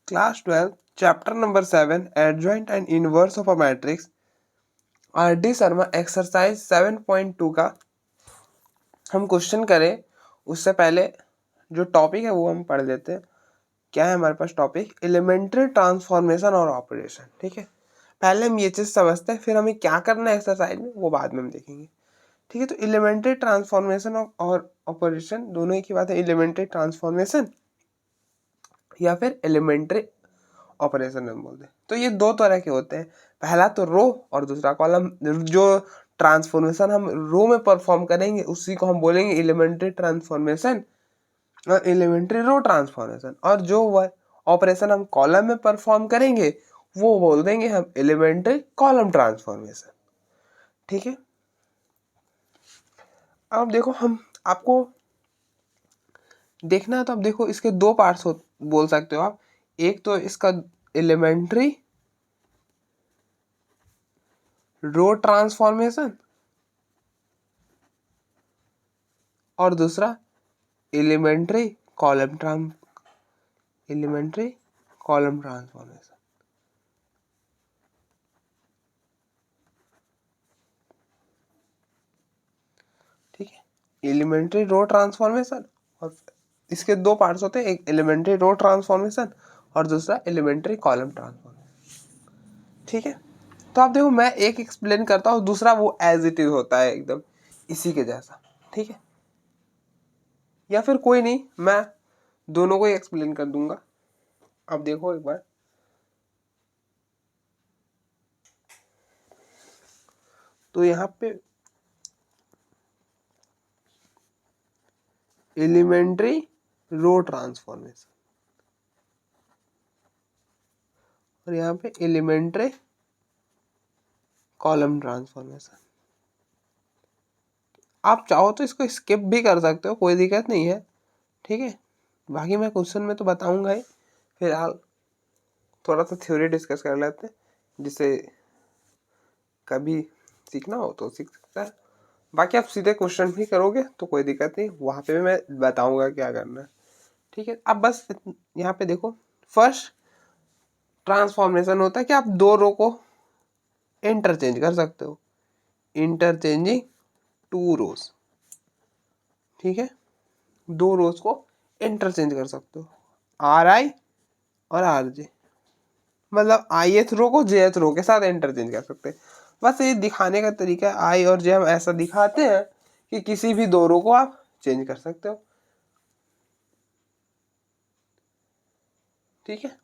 Class 12 chapter number 7 adjoint and inverse of a matrix RD. Sharma exercise 7.2 का हम question करें उससे पहले जो टॉपिक है वो हम पढ़ लेते हैं। क्या है हमारे पास टॉपिक? एलिमेंट्री ट्रांसफॉर्मेशन और ऑपरेशन। ठीक है, पहले हम ये चीज़ समझते हैं, फिर हमें क्या करना है एक्सरसाइज में वो बाद में हम देखेंगे। ठीक है, तो एलिमेंट्री ट्रांसफॉर्मेशन और ऑपरेशन दोनों ही की बात है। एलिमेंट्री ट्रांसफॉर्मेशन या फिर एलिमेंट्री ऑपरेशन हम बोलते हैं। तो ये दो तरह के होते हैं, पहला तो रो और दूसरा कॉलम। जो ट्रांसफॉर्मेशन हम रो में परफॉर्म करेंगे उसी को हम बोलेंगे एलिमेंट्री ट्रांसफॉर्मेशन और एलिमेंट्री रो ट्रांसफॉर्मेशन, और जो वह ऑपरेशन हम कॉलम में परफॉर्म करेंगे वो बोल देंगे हम एलिमेंट्री कॉलम ट्रांसफॉर्मेशन। ठीक है, अब देखो हम आपको देखना है तो अब देखो इसके दो पार्ट्स बोल सकते हो आप। एक तो इसका एलिमेंट्री रो ट्रांसफॉर्मेशन और दूसरा एलिमेंट्री कॉलम ट्रांसफॉर्मेशन। ठीक है, एलिमेंट्री रो ट्रांसफॉर्मेशन और इसके दो पार्ट्स होते हैं, एक एलिमेंट्री रो ट्रांसफॉर्मेशन और दूसरा एलिमेंट्री कॉलम ट्रांसफॉर्मेशन। ठीक है, तो आप देखो मैं एक एक्सप्लेन करता हूँ, दूसरा वो एज इट इज होता है एकदम इसी के जैसा। ठीक है, या फिर कोई नहीं, मैं दोनों को ही एक्सप्लेन कर दूंगा। अब देखो एक बार, तो यहाँ पे एलिमेंट्री रो ट्रांसफॉर्मेशन और यहाँ पे एलिमेंट्री कॉलम ट्रांसफॉर्मेशन। आप चाहो तो इसको स्किप भी कर सकते हो, कोई दिक्कत नहीं है। ठीक है, बाकी मैं क्वेश्चन में तो बताऊंगा ही। फिलहाल थोड़ा सा थ्योरी डिस्कस कर लेते हैं, जिसे कभी सीखना हो तो सीख सकता है। बाकी आप सीधे क्वेश्चन भी करोगे तो कोई दिक्कत नहीं, वहाँ पे भी मैं बताऊंगा क्या करना है। ठीक है, अब बस यहाँ पे देखो, फर्स्ट ट्रांसफॉर्मेशन होता है कि आप दो रो को इंटरचेंज कर सकते हो, इंटरचेंजिंग टू रोज। ठीक है, दो रोज को इंटरचेंज कर सकते हो, आर आई और आर जे, मतलब आई एथ रो को जे एथ रो के साथ इंटरचेंज कर सकते हैं। बस ये दिखाने का तरीका है, आई और जे हम ऐसा दिखाते हैं कि किसी भी दो रो को आप चेंज कर सकते हो। ठीक है,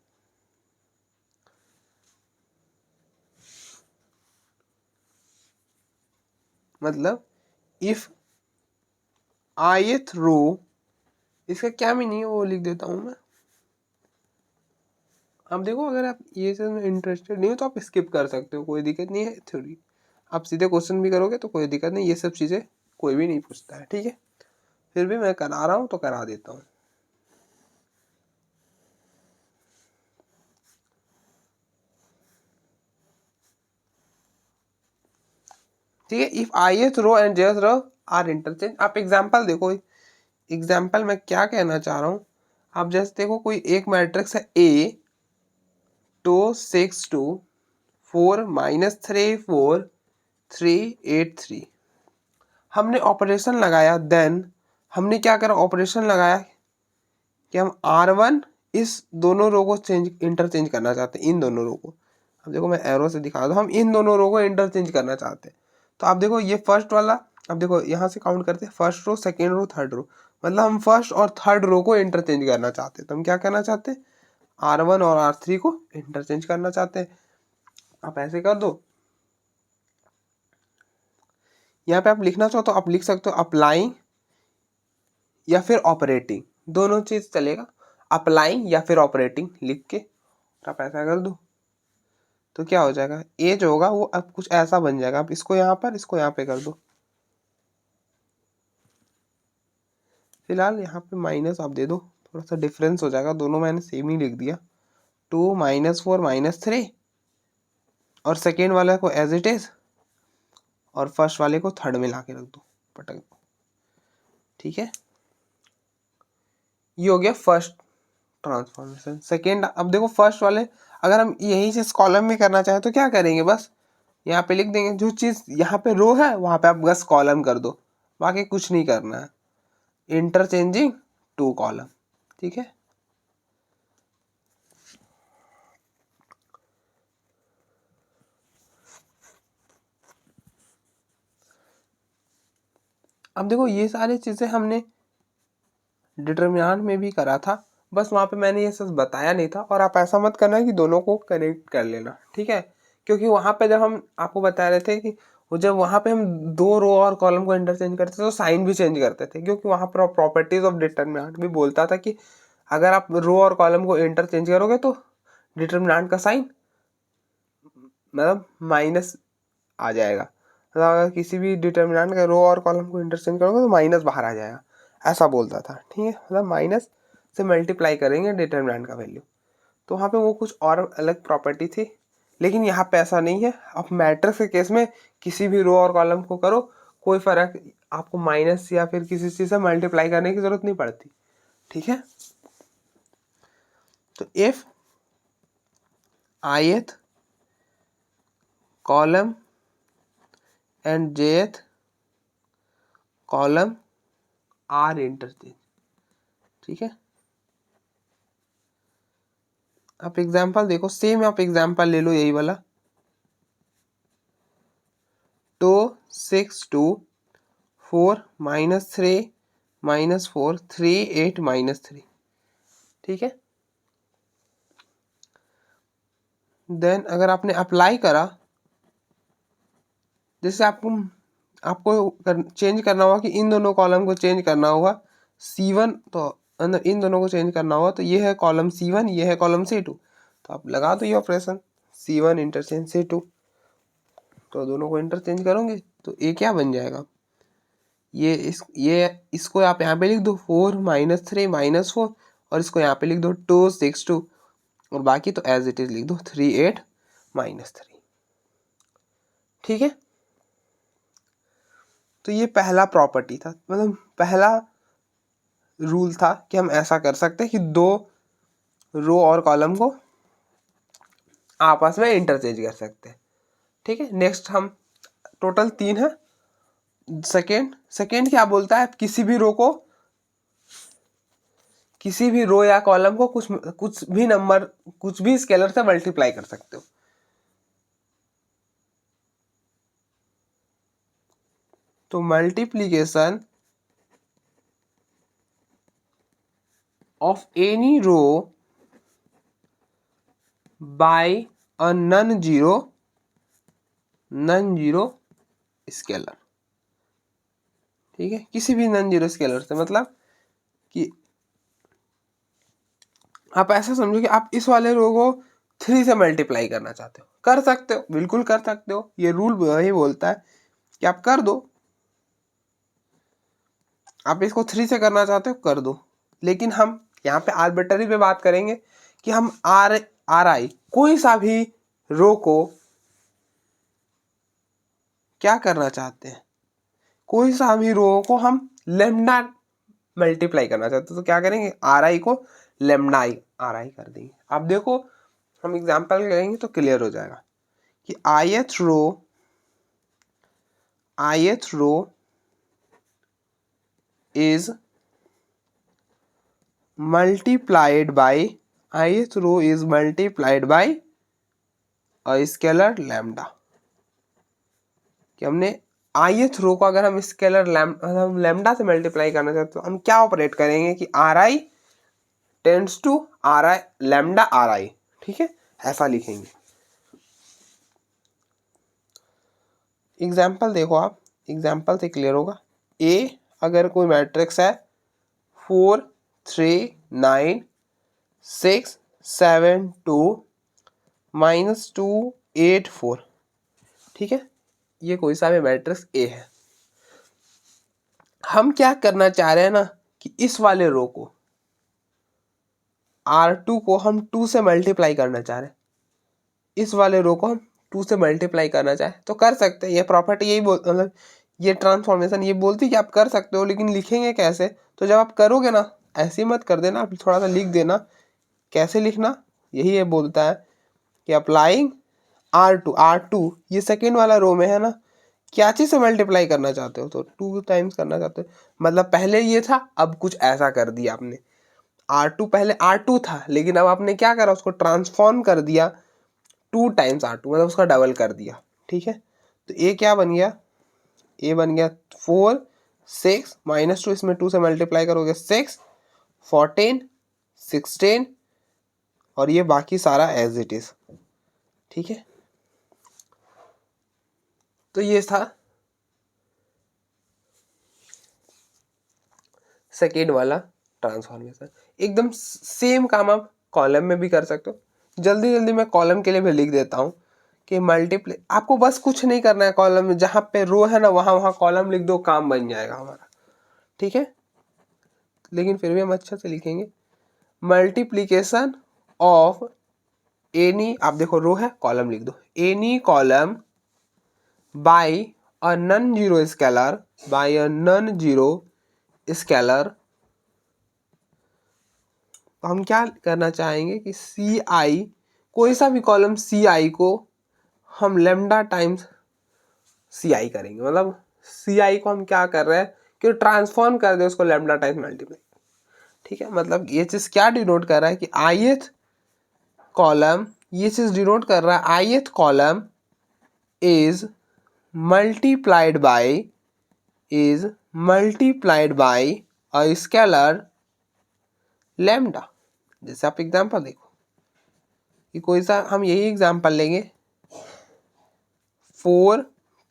मतलब इफ ith रो, इसका क्या मीनिंग है वो लिख देता हूं मैं। अब देखो अगर आप ये चीज में इंटरेस्टेड नहीं हो तो आप स्किप कर सकते हो, कोई दिक्कत नहीं है। थ्योरी आप सीधे क्वेश्चन भी करोगे तो कोई दिक्कत नहीं, ये सब चीजें कोई भी नहीं पूछता है। ठीक है, फिर भी मैं करा रहा हूँ तो करा देता हूँ। ठीक है, if ith row and jth row are interchange. आप एग्जांपल देखो, एग्जांपल में क्या कहना चाह रहा हूँ। आप जैसे देखो कोई एक मैट्रिक्स है A 2 6 2 4 -3 4 3 8 3। हमने ऑपरेशन लगाया, देन हमने क्या करा, ऑपरेशन लगाया कि हम R1 इस दोनों रो को इंटरचेंज करना चाहते हैं, इन दोनों रो को। अब देखो मैं एरो से दिखा दूँ, हम इन दोनों रो को इंटरचेंज करना चाहते हैं। तो आप देखो ये फर्स्ट वाला, अब देखो यहाँ से काउंट करते हैं, first row second row third row, मतलब हम फर्स्ट और थर्ड रो को इंटरचेंज करना चाहते हैं। तो हम क्या करना चाहते हैं, R1 और R3 को इंटरचेंज करना चाहते हैं। आप ऐसे कर दो, यहाँ पे आप लिखना चाहो तो आप लिख सकते हो अप्लाइंग या फिर ऑपरेटिंग, दोनों चीज चलेगा। अप्लाइंग या फिर ऑपरेटिंग लिख के आप ऐसा कर दो तो क्या हो जाएगा, ए जो होगा वो अब कुछ ऐसा बन जाएगा। आप इसको यहाँ पर, इसको यहाँ पे कर दो। फिलहाल यहाँ पे माइनस आप दे दो, थोड़ा सा डिफरेंस हो जाएगा, दोनों मैंने सेम ही लिख दिया। 2 -4 -3 और सेकेंड वाले को एज इट इज और फर्स्ट वाले को थर्ड में ला के रख दो, पटक दो। ठीक है, ये हो गया फर्स्ट ट्रांसफॉर्मेशन। सेकेंड, अब देखो फर्स्ट वाले अगर हम यही चीज कॉलम में करना चाहें तो क्या करेंगे, बस यहाँ पे लिख देंगे, जो चीज यहाँ पे रो है वहां पे आप बस कॉलम कर दो, बाकी कुछ नहीं करना है। इंटरचेंजिंग टू कॉलम, ठीक है। अब देखो ये सारी चीजें हमने डिटरमिनेंट में भी करा था, बस वहां पे मैंने ये सब बताया नहीं था। और आप ऐसा मत करना कि दोनों को कनेक्ट कर लेना, ठीक है, क्योंकि वहां पे जब हम आपको बता रहे थे कि जब वहां पे हम दो रो और कॉलम को इंटरचेंज करते थे तो साइन भी चेंज करते थे, क्योंकि वहां पर प्रॉपर्टीज ऑफ डिटरमिनेंट भी बोलता था कि अगर आप रो और कॉलम को इंटरचेंज करोगे तो डिटरमिनेंट का साइन मतलब माइनस आ जाएगा। मतलब अगर किसी भी डिटरमिनेंट का रो और कॉलम को इंटरचेंज करोगे तो माइनस बाहर आ जाएगा, ऐसा बोलता था, ठीक है। मतलब माइनस से मल्टीप्लाई करेंगे डिटरमिनेंट का वैल्यू, तो वहाँ पे वो कुछ और अलग प्रॉपर्टी थी, लेकिन यहाँ पे ऐसा नहीं है। अब मैट्रिक्स के केस में किसी भी रो और कॉलम को करो कोई फर्क, आपको माइनस या फिर किसी चीज से मल्टीप्लाई करने की जरूरत नहीं पड़ती, ठीक है। तो if ith column and jth column are interchange, ठीक है। आप एग्जाम्पल देखो, सेम आप एग्जाम्पल ले लो यही वाला 2 6 2 4 -3 -4 3 8 -3, ठीक है। देन अगर आपने अप्लाई करा, जैसे आपको चेंज करना होगा कि इन दोनों कॉलम को चेंज करना होगा C1, तो अंदर इन दोनों को चेंज करना होगा, तो ये है कॉलम C1, ये है कॉलम C2, तो आप लगा दो ये ऑपरेशन C1 इंटरचेंज C2, तो दोनों को इंटरचेंज करोगे तो ये क्या बन जाएगा, ये इसको आप यहाँ पे लिख दो 4 -3 -4, और इसको यहाँ पे लिख दो 2 6 2, और बाकी तो एज इट इज लिख दो 3 8 -3, ठीक है। तो ये पहला प्रॉपर्टी था, मतलब पहला रूल था कि हम ऐसा कर सकते हैं कि दो रो और कॉलम को आपस में इंटरचेंज कर सकते हैं, ठीक है। नेक्स्ट हम टोटल 3 है। सेकेंड क्या बोलता है, किसी भी रो या कॉलम को कुछ भी स्केलर से मल्टीप्लाई कर सकते हो। तो multiplication of any row by a non zero scalar, ठीक है। किसी भी नॉन जीरो स्केलर से, मतलब कि आप ऐसा समझो कि आप इस वाले रो को 3 से मल्टीप्लाई करना चाहते हो, कर सकते हो, बिल्कुल कर सकते हो, ये रूल वही बोलता है कि आप कर दो। आप इसको 3 से करना चाहते हो कर दो, लेकिन हम यहाँ पे आर्बिट्ररी पे बात करेंगे कि हम आर आई कोई सा भी रो को क्या करना चाहते हैं, कोई सा भी रो को हम लेमडा मल्टीप्लाई करना चाहते हैं, तो क्या करेंगे, आर आई को लेमडा आर आई कर देंगे। आप देखो हम एग्जाम्पल करेंगे तो क्लियर हो जाएगा कि ith row is multiplied by a scalar lambda, कि हमने ith रो को अगर हम स्केलर लैम्डा से मल्टीप्लाई करना चाहते तो हम क्या ऑपरेट करेंगे कि R I tends to R I lambda R I, ठीक है, ऐसा लिखेंगे। एग्जाम्पल देखो, आप एग्जाम्पल से क्लियर होगा। ए अगर कोई मैट्रिक्स है 4 3 9 6 7 2 -2 8 4, ठीक है, ये कोई सा भी मैट्रिक्स ए है। हम क्या करना चाह रहे हैं ना कि इस वाले रो को R2 को हम 2 से मल्टीप्लाई करना चाह रहे हैं, इस वाले रो को हम 2 से मल्टीप्लाई करना चाहे तो कर सकते हैं। ये प्रॉपर्टी यही मतलब ये ट्रांसफॉर्मेशन ये बोलती है कि आप कर सकते हो, लेकिन लिखेंगे कैसे, तो जब आप करोगे ना ऐसे ही मत कर देना, आप थोड़ा सा लिख देना कैसे लिखना, यही ये बोलता है कि अप्लाइंग R2 ये सेकेंड वाला रो में है ना, क्या चीज से मल्टीप्लाई करना चाहते हो, तो 2 टाइम्स करना चाहते हो, मतलब पहले ये था अब कुछ ऐसा कर दिया आपने। R2 पहले R2 था, लेकिन अब आपने क्या करा, उसको ट्रांसफॉर्म कर दिया 2 टाइम्स R2, मतलब उसका डबल कर दिया। ठीक है, तो ये क्या बन गया, ये बन गया 4 6 -2, इसमें 2 से मल्टीप्लाई करोगे 6 14 16, और ये बाकी सारा एज इट इज। ठीक है, तो ये था सेकेंड वाला ट्रांसफॉर्मेशन। एकदम सेम काम आप कॉलम में भी कर सकते हो। जल्दी जल्दी मैं कॉलम के लिए भी लिख देता हूँ कि मल्टीप्लाई, आपको बस कुछ नहीं करना है, कॉलम में जहाँ पे रो है ना वहाँ कॉलम लिख दो, काम बन जाएगा हमारा। ठीक है, लेकिन फिर भी हम अच्छा से लिखेंगे, मल्टीप्लीकेशन ऑफ एनी, आप देखो रो है कॉलम लिख दो, any column by a non zero scalar, by a non zero scalar. तो हम क्या करना चाहेंगे कि सी आई, कोई सा भी कॉलम सी आई को हम लेमडा टाइम्स सी आई करेंगे, मतलब सी आई को हम क्या कर रहे हैं कि ट्रांसफॉर्म कर दे उसको लेमडा टाइम्स मल्टीप्लाई। ठीक है, मतलब ये चीज क्या डिनोट कर रहा है कि ith कॉलम, ये चीज डिनोट कर रहा है ith column is multiplied bye a scalar lambda. जैसे आप एग्जांपल देखो कि कोई सा, हम यही एग्जांपल लेंगे 4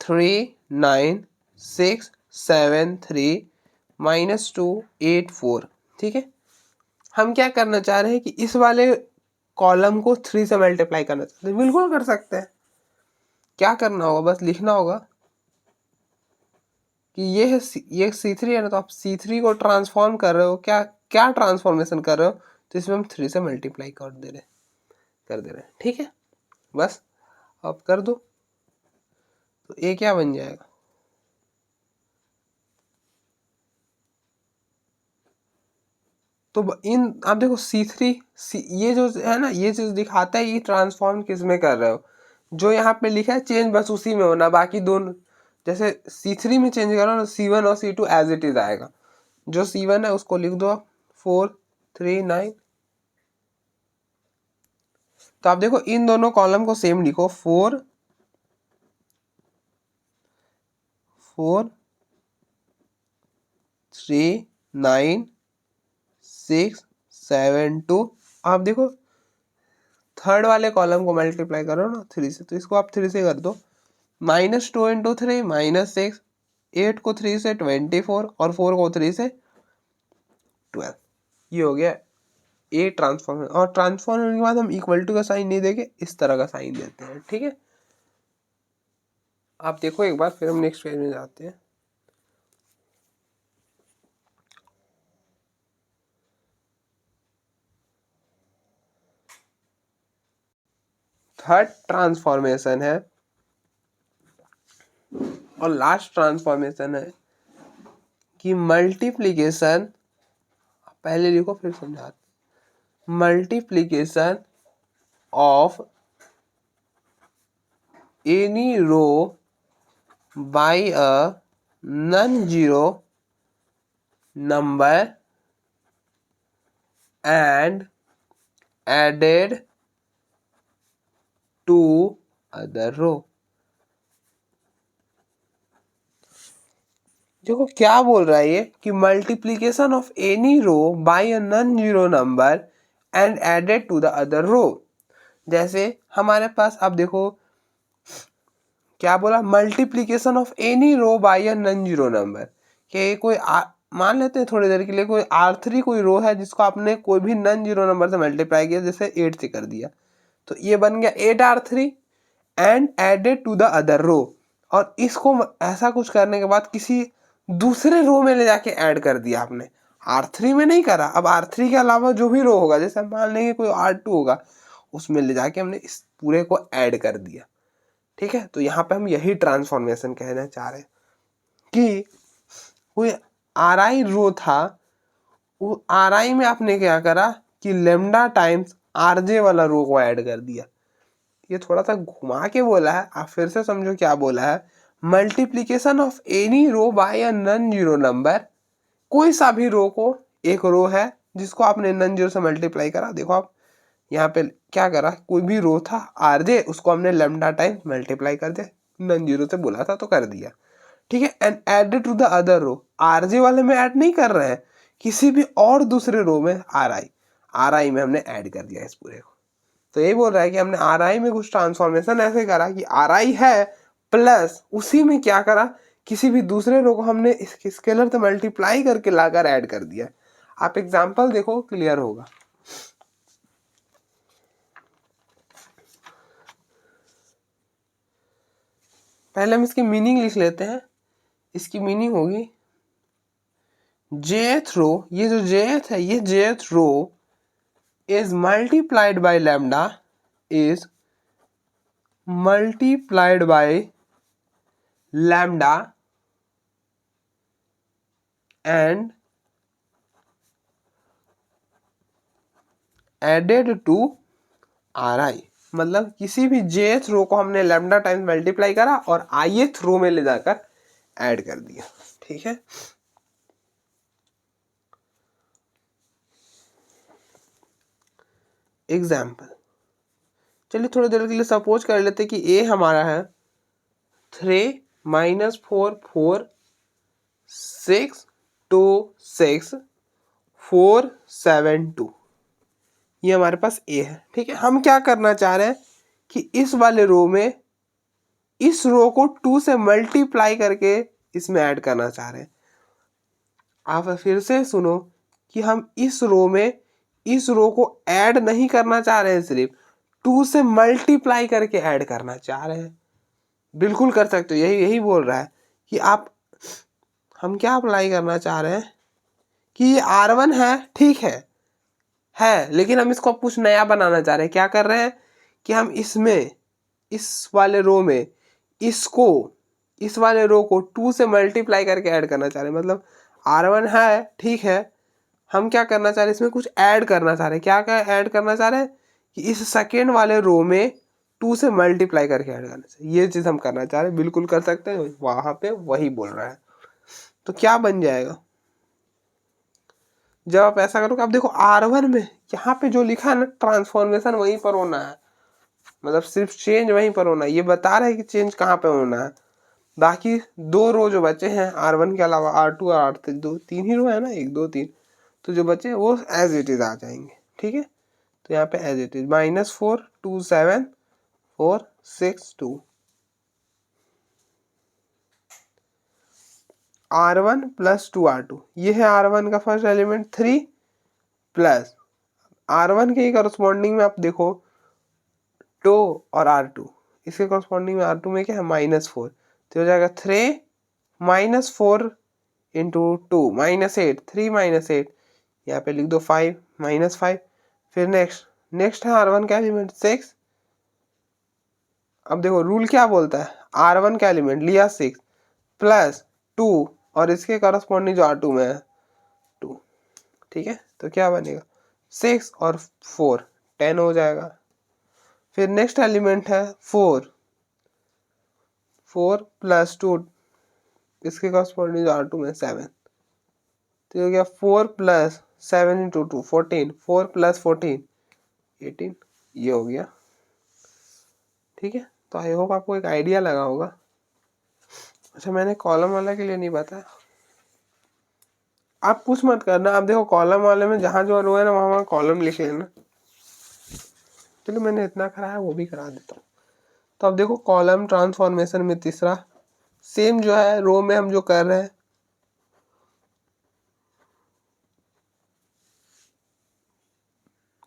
3 9 6 7 3 -2 8 4। ठीक है, हम क्या करना चाह रहे हैं कि इस वाले कॉलम को 3 से मल्टीप्लाई करना चाहते हैं, बिल्कुल कर सकते हैं। क्या करना होगा, बस लिखना होगा कि ये C3 है ना, तो आप C3 को ट्रांसफॉर्म कर रहे हो, क्या क्या ट्रांसफॉर्मेशन कर रहे हो, तो इसमें हम 3 से मल्टीप्लाई कर दे रहे हैं। ठीक है, बस अब कर दो, तो ये क्या बन जाएगा, तो इन आप देखो C3 ये जो है ना, ये चीज दिखाता है ये ट्रांसफॉर्म किस में कर रहे हो, जो यहाँ पे लिखा है चेंज बस उसी में होना, बाकी दोनों जैसे C3 में चेंज करो ना, C1 और C2 एज इट इज आएगा। जो C1 है उसको लिख दो 4 3 9। तो आप देखो इन दोनों कॉलम को सेम लिखो, 4 4 3 9 6 7 2। आप देखो थर्ड वाले कॉलम को मल्टीप्लाई करो ना 3 से, तो इसको आप 3 से कर दो, -2 × 3 -6, 8 को 3 से 24, और 4 को 3 से 12। ये हो गया ए ट्रांसफॉर्म। और ट्रांसफॉर्म होने के बाद हम इक्वल टू का साइन नहीं देंगे, इस तरह का साइन देते हैं। ठीक है, आप देखो एक बार, फिर हम नेक्स्ट पेज में जाते हैं। थर्ड ट्रांसफॉर्मेशन है और लास्ट ट्रांसफॉर्मेशन है कि मल्टीप्लीकेशन, पहले लिखो फिर समझाते, multiplication of any row by a non zero number and added to other row। देखो क्या बोल रहा है ये कि multiplication of any row by a non zero number and added to the other row. जैसे हमारे पास अब देखो क्या बोला, multiplication of any row by a non zero number, कि कोई मान लेते हैं थोड़ी देर के लिए कोई R3 कोई रो है जिसको आपने कोई भी नॉन जीरो नंबर से मल्टीप्लाई किया, जैसे 8 से कर दिया, तो ये बन गया 8R3 and added to the other row. और इसको ऐसा कुछ करने के बाद किसी दूसरे रो में ले जाके ऐड कर दिया आपने, R3 में नहीं करा। अब R3 के अलावा जो भी रो होगा, जैसे मान लेंगे कोई R2 होगा, उसमें ले जाके हमने इस पूरे को ऐड कर दिया। ठीक है, तो यहाँ पे हम यही ट्रांसफॉर्मेशन कहना चाह रहे हैं कि कोई RI रो था, वो RI में आपने क्या करा, कि लेमडा टाइम्स आरजे वाला रो को ऐड कर दिया। ये थोड़ा सा घुमा के बोला है, आप फिर से समझो क्या बोला है। Multiplication of any row by a non zero number, कोई सा भी रो को, एक रो है जिसको आपने नॉन जीरो से मल्टीप्लाई करा, देखो आप यहाँ पे क्या करा, कोई भी रो था आरजे, उसको हमने लेमडा टाइम्स मल्टीप्लाई कर दिया, नॉन जीरो से बोला था तो कर दिया, ठीक है। And added to the other row, RJ वाले में ऐड नहीं कर रहे हैं, किसी भी और दूसरे रो में आर आई में हमने ऐड कर दिया इस पूरे को। तो यही बोल रहा है कि हमने आर आई में कुछ ट्रांसफॉर्मेशन ऐसे करा कि आर आई है प्लस उसी में क्या करा, किसी भी दूसरे रो को हमने स्केलर से मल्टीप्लाई करके लाकर ऐड कर दिया। आप एग्जांपल देखो, क्लियर होगा। पहले हम इसकी मीनिंग लिख लेते हैं। इसकी मीनिंग होगी jth रो, ये जो jth है, ये jth row is multiplied by lambda, is multiplied by lambda and added to ri। मतलब किसी भी jth रो को हमने lambda टाइम्स मल्टीप्लाई करा और ith रो में ले जाकर ऐड कर दिया, ठीक है। एग्जाम्पल, चलिए थोड़ी देर के लिए सपोज कर लेते कि ए हमारा है 3 - 4 4 6 2 6 4 7 2, ये हमारे पास ए है, ठीक है। हम क्या करना चाह रहे हैं कि इस वाले रो में इस रो को 2 से मल्टीप्लाई करके इसमें ऐड करना चाह रहे हैं। आप फिर से सुनो कि हम इस रो में इस रो को ऐड नहीं करना चाह रहे हैं, सिर्फ 2 से मल्टीप्लाई करके ऐड करना चाह रहे हैं। बिल्कुल कर सकते हो, यही बोल रहा है कि हम क्या अप्लाई करना चाह रहे हैं कि ये R1 है, ठीक है, लेकिन हम इसको कुछ नया बनाना चाह रहे हैं। क्या कर रहे हैं कि हम इसमें इस वाले रो में इस वाले रो को 2 से मल्टीप्लाई करके ऐड करना चाह रहे हैं। मतलब R1 है, ठीक है, हम क्या करना चाह रहे हैं, इसमें कुछ ऐड करना चाह रहे हैं। क्या ऐड करना चाह रहे हैं कि इस सेकेंड वाले रो में 2 से मल्टीप्लाई करके ऐड करना चाहिए, ये चीज़ हम करना चाह रहे हैं। बिल्कुल कर सकते हैं, वहाँ पे वही बोल रहा है। तो क्या बन जाएगा जब आप ऐसा करोगे। आप देखो R1 में यहाँ पे जो लिखा है ना, ट्रांसफॉर्मेशन वहीं पर होना है, मतलब सिर्फ चेंज वहीं पर होना है। ये बता रहे हैं कि चेंज कहाँ पे होना है। बाकी दो रो जो बचे हैं R1 के अलावा, R2 और R3, दो तीन ही रो है ना, 1 2 3, तो जो बचे वो एज इट इज आ जाएंगे, ठीक है। तो यहाँ पे as it is -4 2 7 4 6 2, R1 + 2 R2, ये है R1 का फर्स्ट एलिमेंट 3 प्लस R1 के करस्पॉन्डिंग में आप देखो 2 और R2, इसके करस्पॉन्डिंग में R2 में क्या है -4, तो हो जाएगा 3 -4 इंटू 2 -8, 3 -8, यहाँ पे लिख दो 5 -5। फिर नेक्स्ट है R1 का एलिमेंट 6। अब देखो रूल क्या बोलता है, R1 का एलिमेंट लिया 6 प्लस 2 और इसके करस्पॉन्डिंग जो R2 में है 2, ठीक है। तो क्या बनेगा 6 और 4 10 हो जाएगा। फिर नेक्स्ट एलिमेंट है 4 + 2, इसके करस्पॉन्डिंग जो R2 में 7, तो हो गया 4 + 7 इंटू 2 14, 4 + 14 18, ये हो गया, ठीक है। तो आई होप आपको एक आइडिया लगा होगा। अच्छा, मैंने कॉलम वाला के लिए नहीं बताया, आप कुछ मत करना। आप देखो कॉलम वाले में जहाँ जो रो है ना, वहाँ कॉलम लिख लेना। चलो मैंने इतना कराया, वो भी करा देता हूँ। तो अब देखो कॉलम ट्रांसफॉर्मेशन में तीसरा सेम जो है रो में हम जो कर रहे हैं,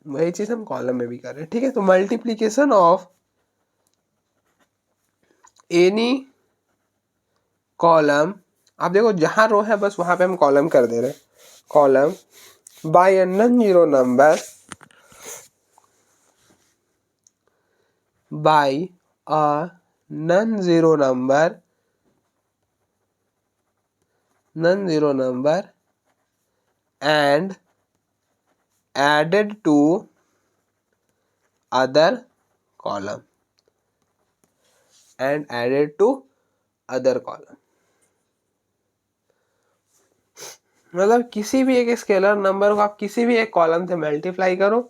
वही चीज हम कॉलम में भी कर रहे हैं, ठीक है। तो मल्टीप्लीकेशन ऑफ एनी कॉलम, आप देखो जहां रो है बस वहां पे हम कॉलम कर दे रहे हैं। Column by a non zero number, by a non zero number and added to other column and added to other column. मतलब किसी भी एक स्केलर नंबर को आप किसी भी एक कॉलम से मल्टीप्लाई करो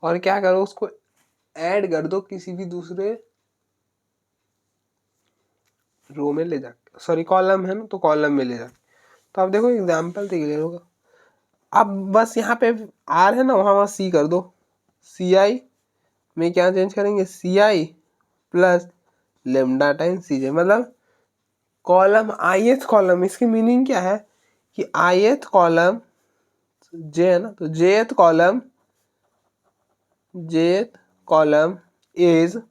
और क्या करो, उसको ऐड कर दो किसी भी दूसरे रो में ले जाके, सॉरी कॉलम है ना, तो कॉलम में ले जाके। तो आप देखो एग्जाम्पल तो क्लियर होगा। अब बस यहाँ पे आर है ना, वहाँ सी कर दो। सी आई में क्या चेंज करेंगे, सी आई प्लस लेमडा टाइम सी जे। मतलब कॉलम ith कॉलम, इसकी मीनिंग क्या है कि ith कॉलम जे है ना, तो jth column is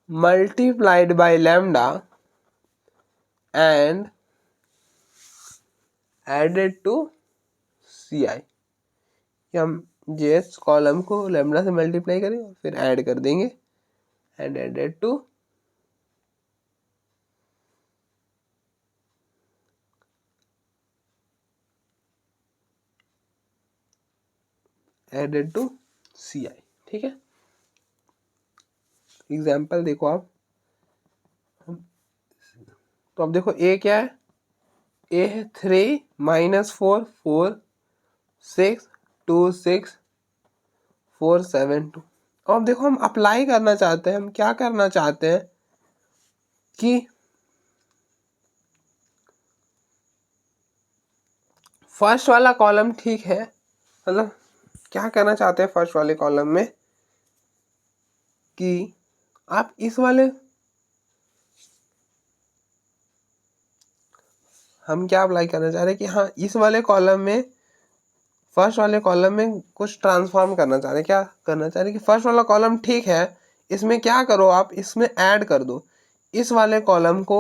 multiplied by lambda and added to C I. हम jth कॉलम को लैम्डा से मल्टीप्लाई करेंगे और फिर ऐड कर देंगे and added to C I. ठीक है, एग्जाम्पल देखो आप। तो अब देखो ए क्या है, ए है 3 - 4 4 6 2 6 4 7 2। अब देखो हम अप्लाई करना चाहते हैं, हम क्या करना चाहते हैं कि फर्स्ट वाला कॉलम ठीक है, मतलब क्या करना चाहते हैं फर्स्ट वाले कॉलम में कि आप इस वाले, हम क्या अप्लाई करना चाह रहे हैं कि हाँ इस वाले कॉलम में, फर्स्ट वाले कॉलम में कुछ ट्रांसफॉर्म करना चाह रहे हैं। क्या करना चाह रहे हैं कि फर्स्ट वाला कॉलम ठीक है, इसमें क्या करो आप, इसमें ऐड कर दो इस वाले कॉलम को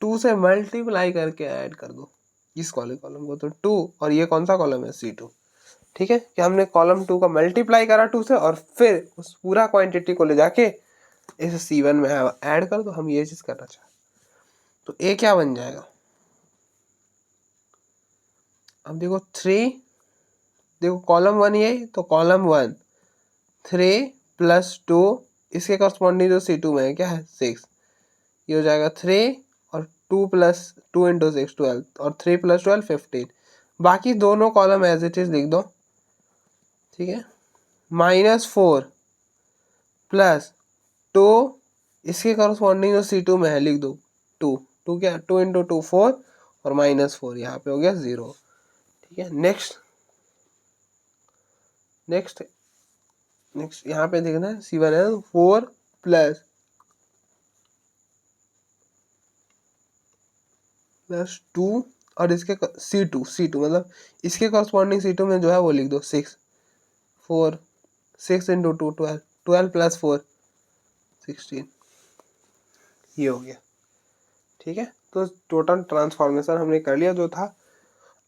2 से मल्टीप्लाई करके ऐड कर दो इस वाले कॉलम को, तो 2, और ये कौन सा कॉलम है, C2। ठीक है, कि हमने कॉलम 2 का मल्टीप्लाई करा 2 से और फिर उस पूरा क्वांटिटी को ले जाके इस C1 में ऐड कर दो। हम ये चीज करना चाहते, तो A क्या बन जाएगा। अब देखो 3, देखो कॉलम 1 ये, तो कॉलम 1 3 + 2, इसके करस्पॉन्डिंग जो C2 में है क्या है 6, ये हो जाएगा 3 और 2 + 2 × 6 12 और 3 + 12 15। बाकी दोनों कॉलम एज इट इज लिख दो। ठीक है, -4 + 2, इसके करस्पॉन्डिंग जो C2 में है लिख दो 2, 2 क्या 2 × 2 4 और -4 यहाँ पे हो गया 0। ठीक है, नेक्स्ट यहाँ पे देखना है C1 है 4 + 2 और इसके C2 मतलब इसके करस्पॉन्डिंग C2 में जो है वो लिख दो 6 4 6 × 2 12 12 + 4 16, ये हो गया। ठीक है, तो टोटल ट्रांसफॉर्मेशन हमने कर लिया जो था।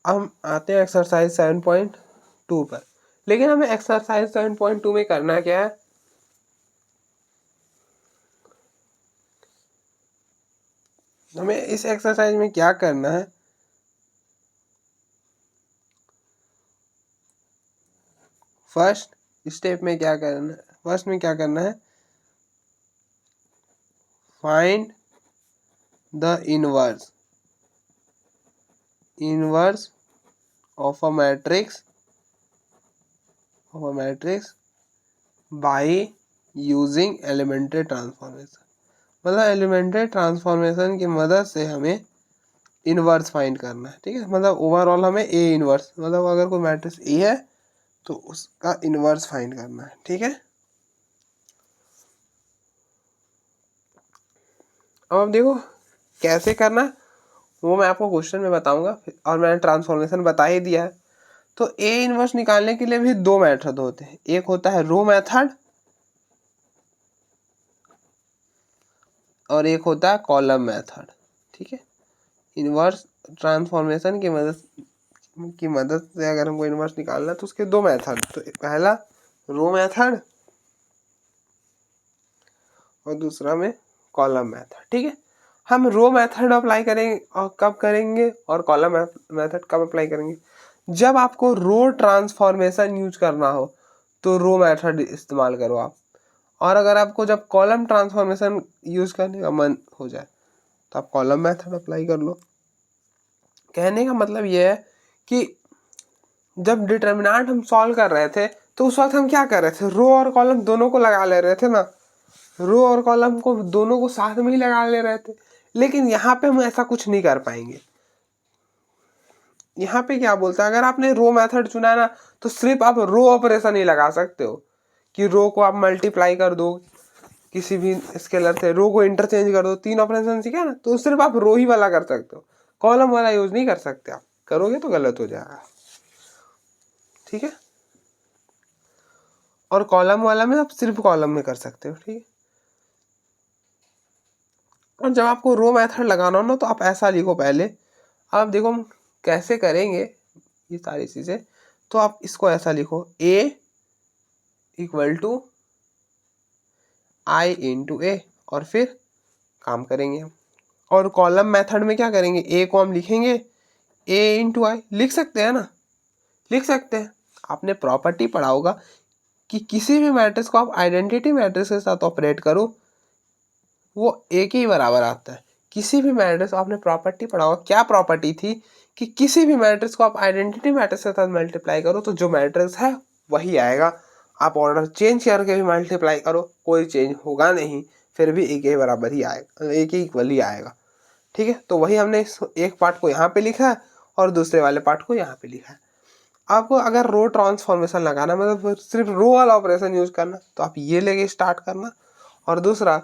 अब हम आते हैं एक्सरसाइज 7.2 पर। लेकिन हमें एक्सरसाइज 7.2 में करना क्या है, हमें इस एक्सरसाइज में क्या करना है, फर्स्ट स्टेप में क्या करना है, फर्स्ट में क्या करना है, find the inverse of a matrix by using elementary transformation. मतलब एलिमेंट्री ट्रांसफॉर्मेशन की मदद से हमें इनवर्स फाइंड करना है। ठीक है, मतलब ओवरऑल हमें ए इनवर्स, मतलब अगर कोई मैट्रिक्स ए है तो उसका इनवर्स फाइंड करना है। ठीक है, अब देखो कैसे करना वो मैं आपको क्वेश्चन में बताऊंगा, और मैंने ट्रांसफॉर्मेशन बता ही दिया है। तो ए इनवर्स निकालने के लिए भी दो मेथड होते हैं, एक होता है रो मेथड और एक होता है कॉलम मेथड। ठीक है, इनवर्स ट्रांसफॉर्मेशन की मदद से अगर हमको इनवर्स निकालना है तो उसके दो मेथड, तो पहला रो मेथड और दूसरा में कॉलम मेथड। ठीक है, हम रो मेथड अप्लाई करेंगे और कब करेंगे, और कॉलम मेथड कब अप्लाई करेंगे? जब आपको रो ट्रांसफॉर्मेशन यूज करना हो तो रो मेथड इस्तेमाल करो आप, और अगर आपको जब कॉलम ट्रांसफॉर्मेशन यूज करने का मन हो जाए तो आप कॉलम मेथड अप्लाई कर लो। कहने का मतलब ये है कि जब डिटर्मिनेंट हम सॉल्व कर रहे थे तो उस वक्त हम क्या कर रहे थे, रो और कॉलम दोनों को लगा ले रहे थे ना, रो और कॉलम को दोनों को साथ में ही लगा ले रहे थे। लेकिन यहाँ पे हम ऐसा कुछ नहीं कर पाएंगे। यहाँ पे क्या बोलता है, अगर आपने रो मेथड चुना है ना तो सिर्फ आप रो ऑपरेशन ही लगा सकते हो, कि रो को आप मल्टीप्लाई कर दो किसी भी स्केलर से, रो को इंटरचेंज कर दो, 3 ऑपरेशन सीखा ना, तो सिर्फ आप रो ही वाला कर सकते हो, कॉलम वाला यूज नहीं कर सकते। आप करोगे तो गलत हो जाएगा, ठीक है। और कॉलम वाला में आप सिर्फ कॉलम में कर सकते हो, ठीक है। और जब आपको रो मेथड लगाना हो ना तो आप ऐसा लिखो पहले, आप देखो हम कैसे करेंगे ये सारी चीजें, तो आप इसको ऐसा लिखो, a equal to I into A, और फिर काम करेंगे हम। और कॉलम मेथड में क्या करेंगे, a को हम लिखेंगे a इंटू आई, लिख सकते हैं ना, लिख सकते हैं। आपने प्रॉपर्टी पढ़ा होगा कि किसी भी मैट्रिक्स को आप आइडेंटिटी मैट्रिक्स के साथ ऑपरेट करो वो a के ही बराबर आता है। किसी भी मैट्रिक्स, आपने प्रॉपर्टी पढ़ा होगा, क्या प्रॉपर्टी थी कि किसी भी मैट्रिक्स को आप आइडेंटिटी मैट्रिक्स के साथ मल्टीप्लाई करो तो जो मैट्रिक्स है वही आएगा। आप ऑर्डर चेंज करके भी मल्टीप्लाई करो कोई चेंज होगा नहीं, फिर भी a के बराबर ही आएगा, a के इक्वल ही आएगा, ठीक है। तो वही हमने इस एक पार्ट को यहाँ पे लिखा है और दूसरे वाले पार्ट को यहाँ पे लिखा है। आपको अगर रो ट्रांसफॉर्मेशन लगाना, मतलब सिर्फ रो वाला ऑपरेशन यूज करना, तो आप ये लेके स्टार्ट करना। और दूसरा,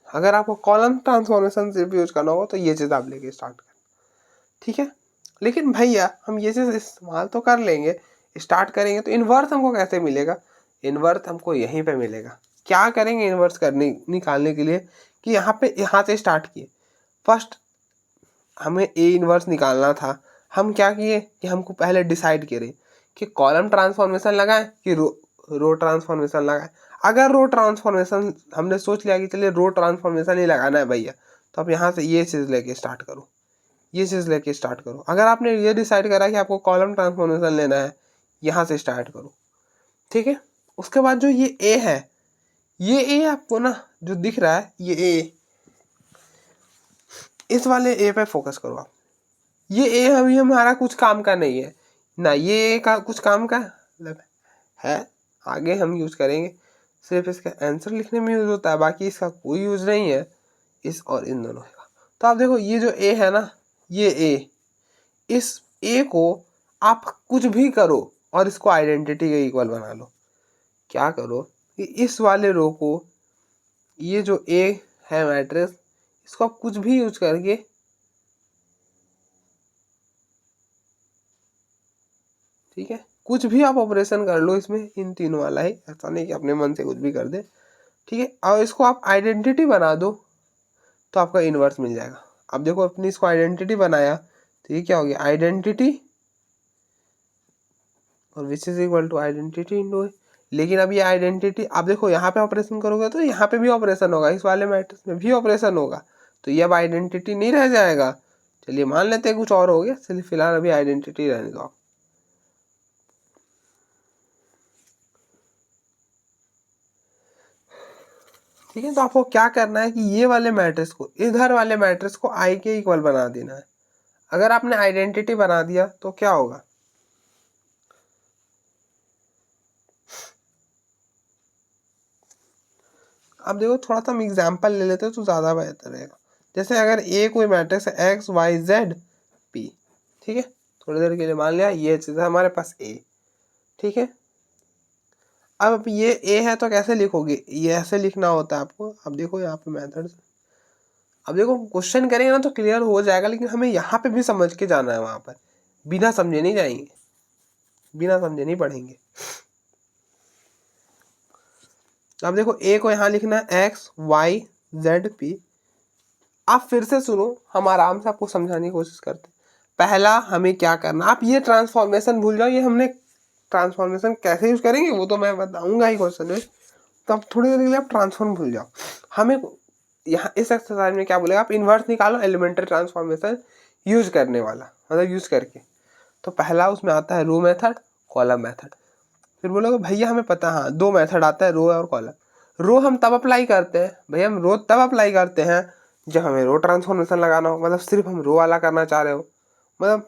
अगर आपको कॉलम ट्रांसफॉर्मेशन सिर्फ यूज करना होगा तो ये चीज़ आप लेके स्टार्ट करना, ठीक है। लेकिन भैया हम ये चीज़ इस्तेमाल तो कर लेंगे, स्टार्ट करेंगे, तो इन्वर्स हमको कैसे मिलेगा? इन्वर्स हमको यहीं पे मिलेगा। क्या करेंगे इन्वर्स करने निकालने के लिए, कि यहाँ से स्टार्ट किए, फर्स्ट हमें ए इन्वर्स निकालना था। हम क्या किए कि हमको पहले डिसाइड करें कि कॉलम ट्रांसफॉर्मेशन लगाएं कि रो ट्रांसफॉर्मेशन लगाएं। अगर रो ट्रांसफॉर्मेशन हमने सोच लिया कि चलिए रो ट्रांसफॉर्मेशन ही लगाना है भैया, तो आप यहाँ से ये चीज़ लेके स्टार्ट करो, ये चीज़ लेके स्टार्ट करो। अगर आपने ये डिसाइड करा कि आपको कॉलम ट्रांसफॉर्मेशन लेना है, यहाँ से स्टार्ट करो, ठीक है। उसके बाद जो ये ए है, ये ए आपको ना जो दिख रहा है ये ए, इस वाले ए पे फोकस करो आप। ये ए अभी हमारा कुछ काम का नहीं है ना, ये ए का कुछ काम का मतलब है, आगे हम यूज करेंगे, सिर्फ इसका आंसर लिखने में यूज होता है, बाकी इसका कोई यूज नहीं है इस और इन दोनों का। तो आप देखो ये जो ए है ना, ये ए, इस ए को आप कुछ भी करो और इसको आइडेंटिटी के इक्वल बना लो। क्या करो कि इस वाले रो को, ये जो ए है मैट्रिक्स, इसको आप कुछ भी यूज करके, ठीक है, कुछ भी आप ऑपरेशन कर लो इसमें, इन तीनों वाला ही, ऐसा नहीं कि अपने मन से कुछ भी कर दे, ठीक है। और इसको आप आइडेंटिटी बना दो तो आपका इन्वर्स मिल जाएगा। अब देखो अपनी इसको आइडेंटिटी बनाया तो ये क्या हो गया, आइडेंटिटी और which is equal to identity into. लेकिन अब ये आइडेंटिटी, आप देखो यहाँ पे ऑपरेशन करोगे तो यहाँ पे भी ऑपरेशन होगा, इस वाले मैट्रिक्स में भी ऑपरेशन होगा, तो ये अब आइडेंटिटी नहीं रह जाएगा। चलिए मान लेते हैं कुछ और हो गया, चलिए फिलहाल अभी आइडेंटिटी रहने दो। ठीक है, तो आपको क्या करना है कि ये वाले मैट्रिक्स को, इधर वाले मैट्रिक्स को आई के इक्वल बना देना है। अगर आपने आइडेंटिटी बना दिया तो क्या होगा, अब देखो थोड़ा सा हम एग्जाम्पल ले लेते हैं तो ज़्यादा बेहतर रहेगा। जैसे अगर ए कोई मैट्रिक्स है एक्स वाई जेड पी, ठीक है, थोड़ी देर के लिए मान लिया ये चीज़ है हमारे पास ए, ठीक है। अब ये ए है तो कैसे लिखोगे, ये ऐसे लिखना होता है आपको। अब देखो यहाँ पे मेथड, अब देखो क्वेश्चन करेंगे ना तो क्लियर हो जाएगा, लेकिन हमें यहाँ पे भी समझ के जाना है, वहाँ पर बिना समझे नहीं जाएंगे, बिना समझे नहीं पढ़ेंगे। अब देखो ए को यहाँ लिखना है एक्स वाई जेड पी। आप फिर से सुनो, हम आराम से आपको समझाने की कोशिश करते हैं। पहला हमें क्या करना, आप ये ट्रांसफॉर्मेशन भूल जाओ, ये हमने ट्रांसफॉर्मेशन कैसे यूज करेंगे वो तो मैं बताऊंगा ही क्वेश्चन में, तो आप थोड़ी देर के लिए आप ट्रांसफॉर्म भूल जाओ। हमें यहाँ इस एक्सरसाइज में क्या बोलेगा, आप इन्वर्स निकालो एलिमेंट्री ट्रांसफॉर्मेशन यूज करने वाला, मतलब यूज करके। तो पहला उसमें आता है रो मेथड, कॉलम मेथड। फिर बोलोगे भैया हमें पता, हाँ 2 मेथड आता है, रो और कॉलम। रो हम तब अप्लाई करते हैं भैया, हम रो तब अप्लाई करते हैं जब हमें रो ट्रांसफॉर्मेशन लगाना हो, मतलब सिर्फ हम रो वाला करना चाह रहे हो। मतलब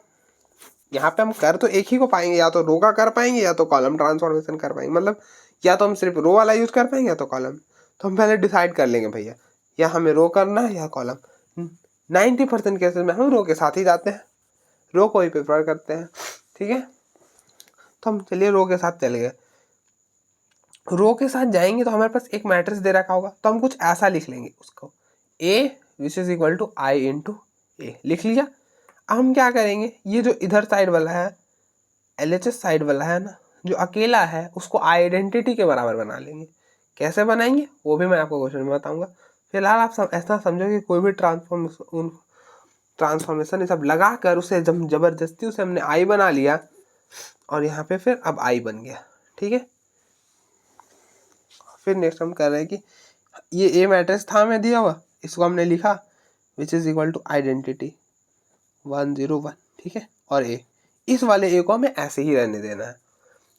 यहाँ पे हम कर तो एक ही को पाएंगे, या तो रो का कर पाएंगे या तो कॉलम ट्रांसफॉर्मेशन कर पाएंगे। मतलब या तो हम सिर्फ रो वाला यूज कर पाएंगे या तो कॉलम। तो हम पहले डिसाइड कर लेंगे भैया या हमें रो करना है या कॉलम। 90% केसेस में हम रो के साथ ही जाते हैं, रो को ही प्रेफर करते हैं। ठीक है, तो हम चलिए रो के साथ चले गए। रो के साथ जाएंगे तो हमारे पास एक मैट्रिक्स दे रखा होगा, तो हम कुछ ऐसा लिख लेंगे उसको, A which is equal to I into A, लिख लिया। अब हम क्या करेंगे, ये जो इधर साइड वाला है LHS साइड वाला है ना, जो अकेला है उसको आइडेंटिटी के बराबर बना लेंगे। कैसे बनाएंगे वो भी मैं आपको क्वेश्चन में बताऊंगा। फिलहाल आप ऐसा समझो कि कोई भी ट्रांसफॉर्मेशन ये सब लगा कर उसे जब जबरदस्ती उसे हमने आई बना लिया, और यहाँ पे फिर अब आई बन गया। ठीक है, फिर नेक्स्ट हम कर रहे हैं कि ये ए मैट्रिक्स था हमें दिया हुआ, इसको हमने लिखा which is equal to identity 101। ठीक है, और ए, इस वाले ए को हमें ऐसे ही रहने देना है।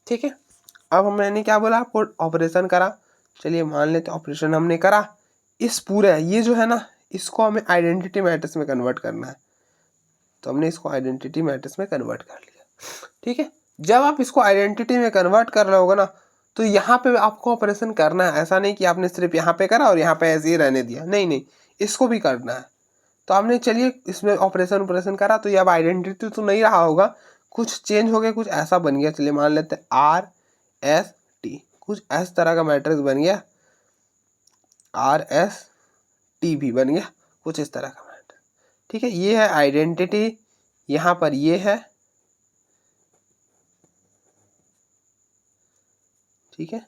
ठीक है, अब मैंने क्या बोला आपको, ऑपरेशन करा। चलिए मान लेते ऑपरेशन हमने करा, इस पूरे ये जो है ना इसको हमें आइडेंटिटी मैट्रिक्स में कन्वर्ट करना है, तो हमने इसको आइडेंटिटी मैट्रिक्स में कन्वर्ट कर लिया। ठीक है, जब आप इसको आइडेंटिटी में कन्वर्ट कर रहे होगा ना, तो यहाँ पे आपको ऑपरेशन करना है। ऐसा नहीं कि आपने सिर्फ यहाँ पे करा और यहाँ पे ऐसे ही रहने दिया, नहीं नहीं, इसको भी करना है। तो आपने चलिए इसमें ऑपरेशन करा, तो ये अब आइडेंटिटी तो नहीं रहा होगा, कुछ चेंज हो गया, कुछ ऐसा बन गया। चलिए मान लेते हैं RST, कुछ इस तरह का मैट्रिक्स बन गया, RST भी बन गया, कुछ इस तरह का मैट्रिक्स। ठीक है, ये है आइडेंटिटी, यहाँ पर ये है। ठीक है,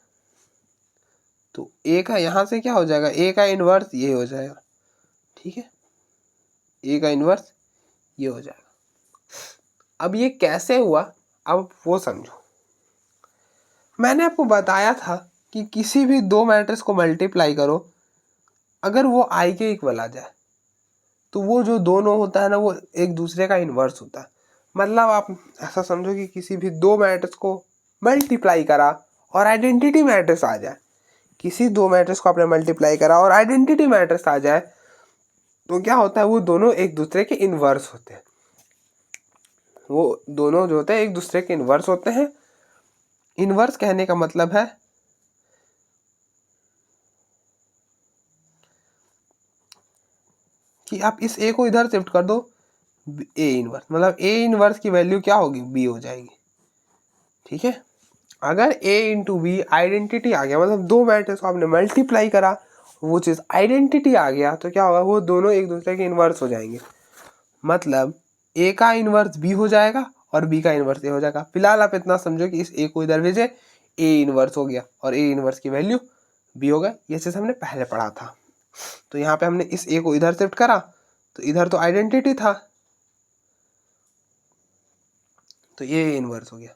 तो ए का यहाँ से क्या हो जाएगा, ए का इन्वर्स ये हो जाएगा। ठीक है, ए का इन्वर्स ये हो जाएगा। अब ये कैसे हुआ, अब वो समझो। मैंने आपको बताया था कि किसी भी 2 मैट्रिक्स को मल्टीप्लाई करो, अगर वो आई के इक्वल आ जाए तो वो जो दोनों होता है ना वो एक दूसरे का इन्वर्स होता है। मतलब आप ऐसा समझो कि किसी भी 2 मैट्रिक्स को मल्टीप्लाई करा और आइडेंटिटी मैट्रिक्स आ जाए, किसी 2 मैट्रिक्स को आपने मल्टीप्लाई करा और आइडेंटिटी मैट्रिक्स आ जाए, तो क्या होता है, वो दोनों एक दूसरे के इन्वर्स होते हैं। वो दोनों जो होते हैं एक दूसरे के इन्वर्स होते हैं। इन्वर्स कहने का मतलब है कि आप इस ए को इधर शिफ्ट कर दो, ए इन्वर्स, मतलब ए इन्वर्स की वैल्यू क्या होगी, बी हो जाएगी। ठीक है, अगर ए इंटू बी आइडेंटिटी आ गया, मतलब 2 मैट्रिक्स को आपने मल्टीप्लाई करा, वो चीज़ आइडेंटिटी आ गया, तो क्या होगा, वो दोनों एक दूसरे के इन्वर्स हो जाएंगे। मतलब ए का इन्वर्स बी हो जाएगा और बी का इन्वर्स ए हो जाएगा। फिलहाल आप इतना समझो कि इस ए को इधर भेजे, ए इन्वर्स हो गया और ए इन्वर्स की वैल्यू बी हो गया। ये चीज़ हमने पहले पढ़ा था। तो यहाँ पे हमने इस ए को इधर शिफ्ट करा, तो इधर तो आइडेंटिटी था, तो ये इन्वर्स हो गया।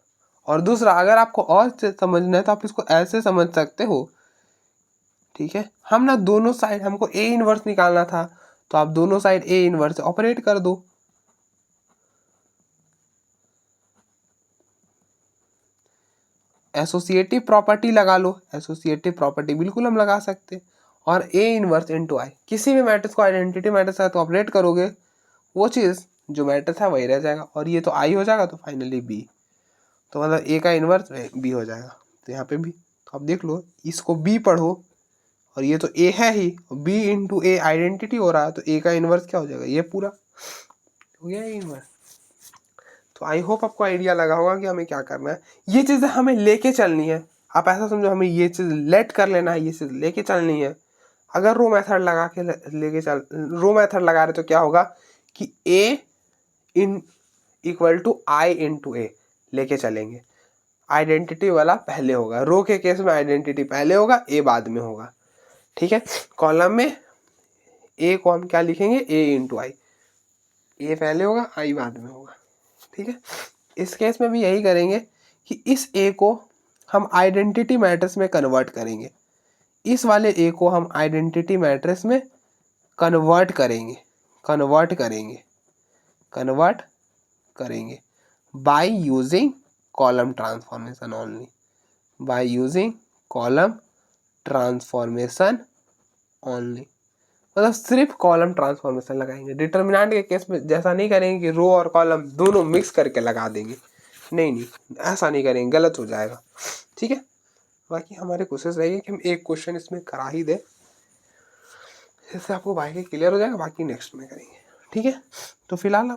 और दूसरा, अगर आपको और समझना है तो आप इसको ऐसे समझ सकते हो। ठीक है, हम ना दोनों साइड, हमको ए इन्वर्स निकालना था, तो आप दोनों साइड ए इन्वर्स ऑपरेट कर दो। एसोसिएटिव प्रॉपर्टी लगा लो, एसोसिएटिव प्रॉपर्टी बिल्कुल हम लगा सकते हैं। और ए इन्वर्स इंटू आई, किसी भी मैट्रिक्स को आइडेंटिटी मैट्रिक्स है तो ऑपरेट करोगे, वो चीज़ जो मैट्रिक्स है वही रह जाएगा, और ये तो आई हो जाएगा, तो फाइनली बी। तो मतलब ए का इन्वर्स बी हो जाएगा। तो यहाँ पे भी तो आप देख लो, इसको बी पढ़ो, और ये तो ए है ही, बी इंटू ए आइडेंटिटी हो रहा है, तो ए का इन्वर्स क्या हो जाएगा, ये पूरा हो गया इन्वर्स। तो आई होप आपको आइडिया लगा होगा कि हमें क्या करना है। ये चीज़ें हमें लेके चलनी है, आप ऐसा समझो हमें ये चीज़ लेट कर लेना है, ये चीज़ लेके चलनी है। अगर रो मेथड लगा के लेके चल, रो मेथड लगा रहे तो क्या होगा कि A in equal to I into A लेके चलेंगे। आइडेंटिटी वाला पहले होगा, रो के केस में आइडेंटिटी पहले होगा, ए बाद में होगा। ठीक है, कॉलम में ए को हम क्या लिखेंगे, ए इंटू आई, ए पहले होगा आई बाद में होगा। ठीक है, इस केस में भी यही करेंगे कि इस ए को हम आइडेंटिटी मैट्रिक्स में कन्वर्ट करेंगे, इस वाले ए को हम आइडेंटिटी मैट्रिक्स में कन्वर्ट करेंगे कन्वर्ट करेंगे कन्वर्ट करेंगे by using column transformation only, by using column transformation only, मतलब सिर्फ कॉलम ट्रांसफॉर्मेशन लगाएंगे। डिटर्मिनेंट के केस में जैसा नहीं करेंगे कि रो और कॉलम दोनों मिक्स करके लगा देंगे, नहीं ऐसा नहीं करेंगे, गलत हो जाएगा। ठीक है, बाकी हमारी कोशिश रहेगी कि हम एक क्वेश्चन इसमें करा ही दे, इससे आपको बाकी क्लियर हो जाएगा, बाकी नेक्स्ट में करेंगे। ठीक है, तो फिलहाल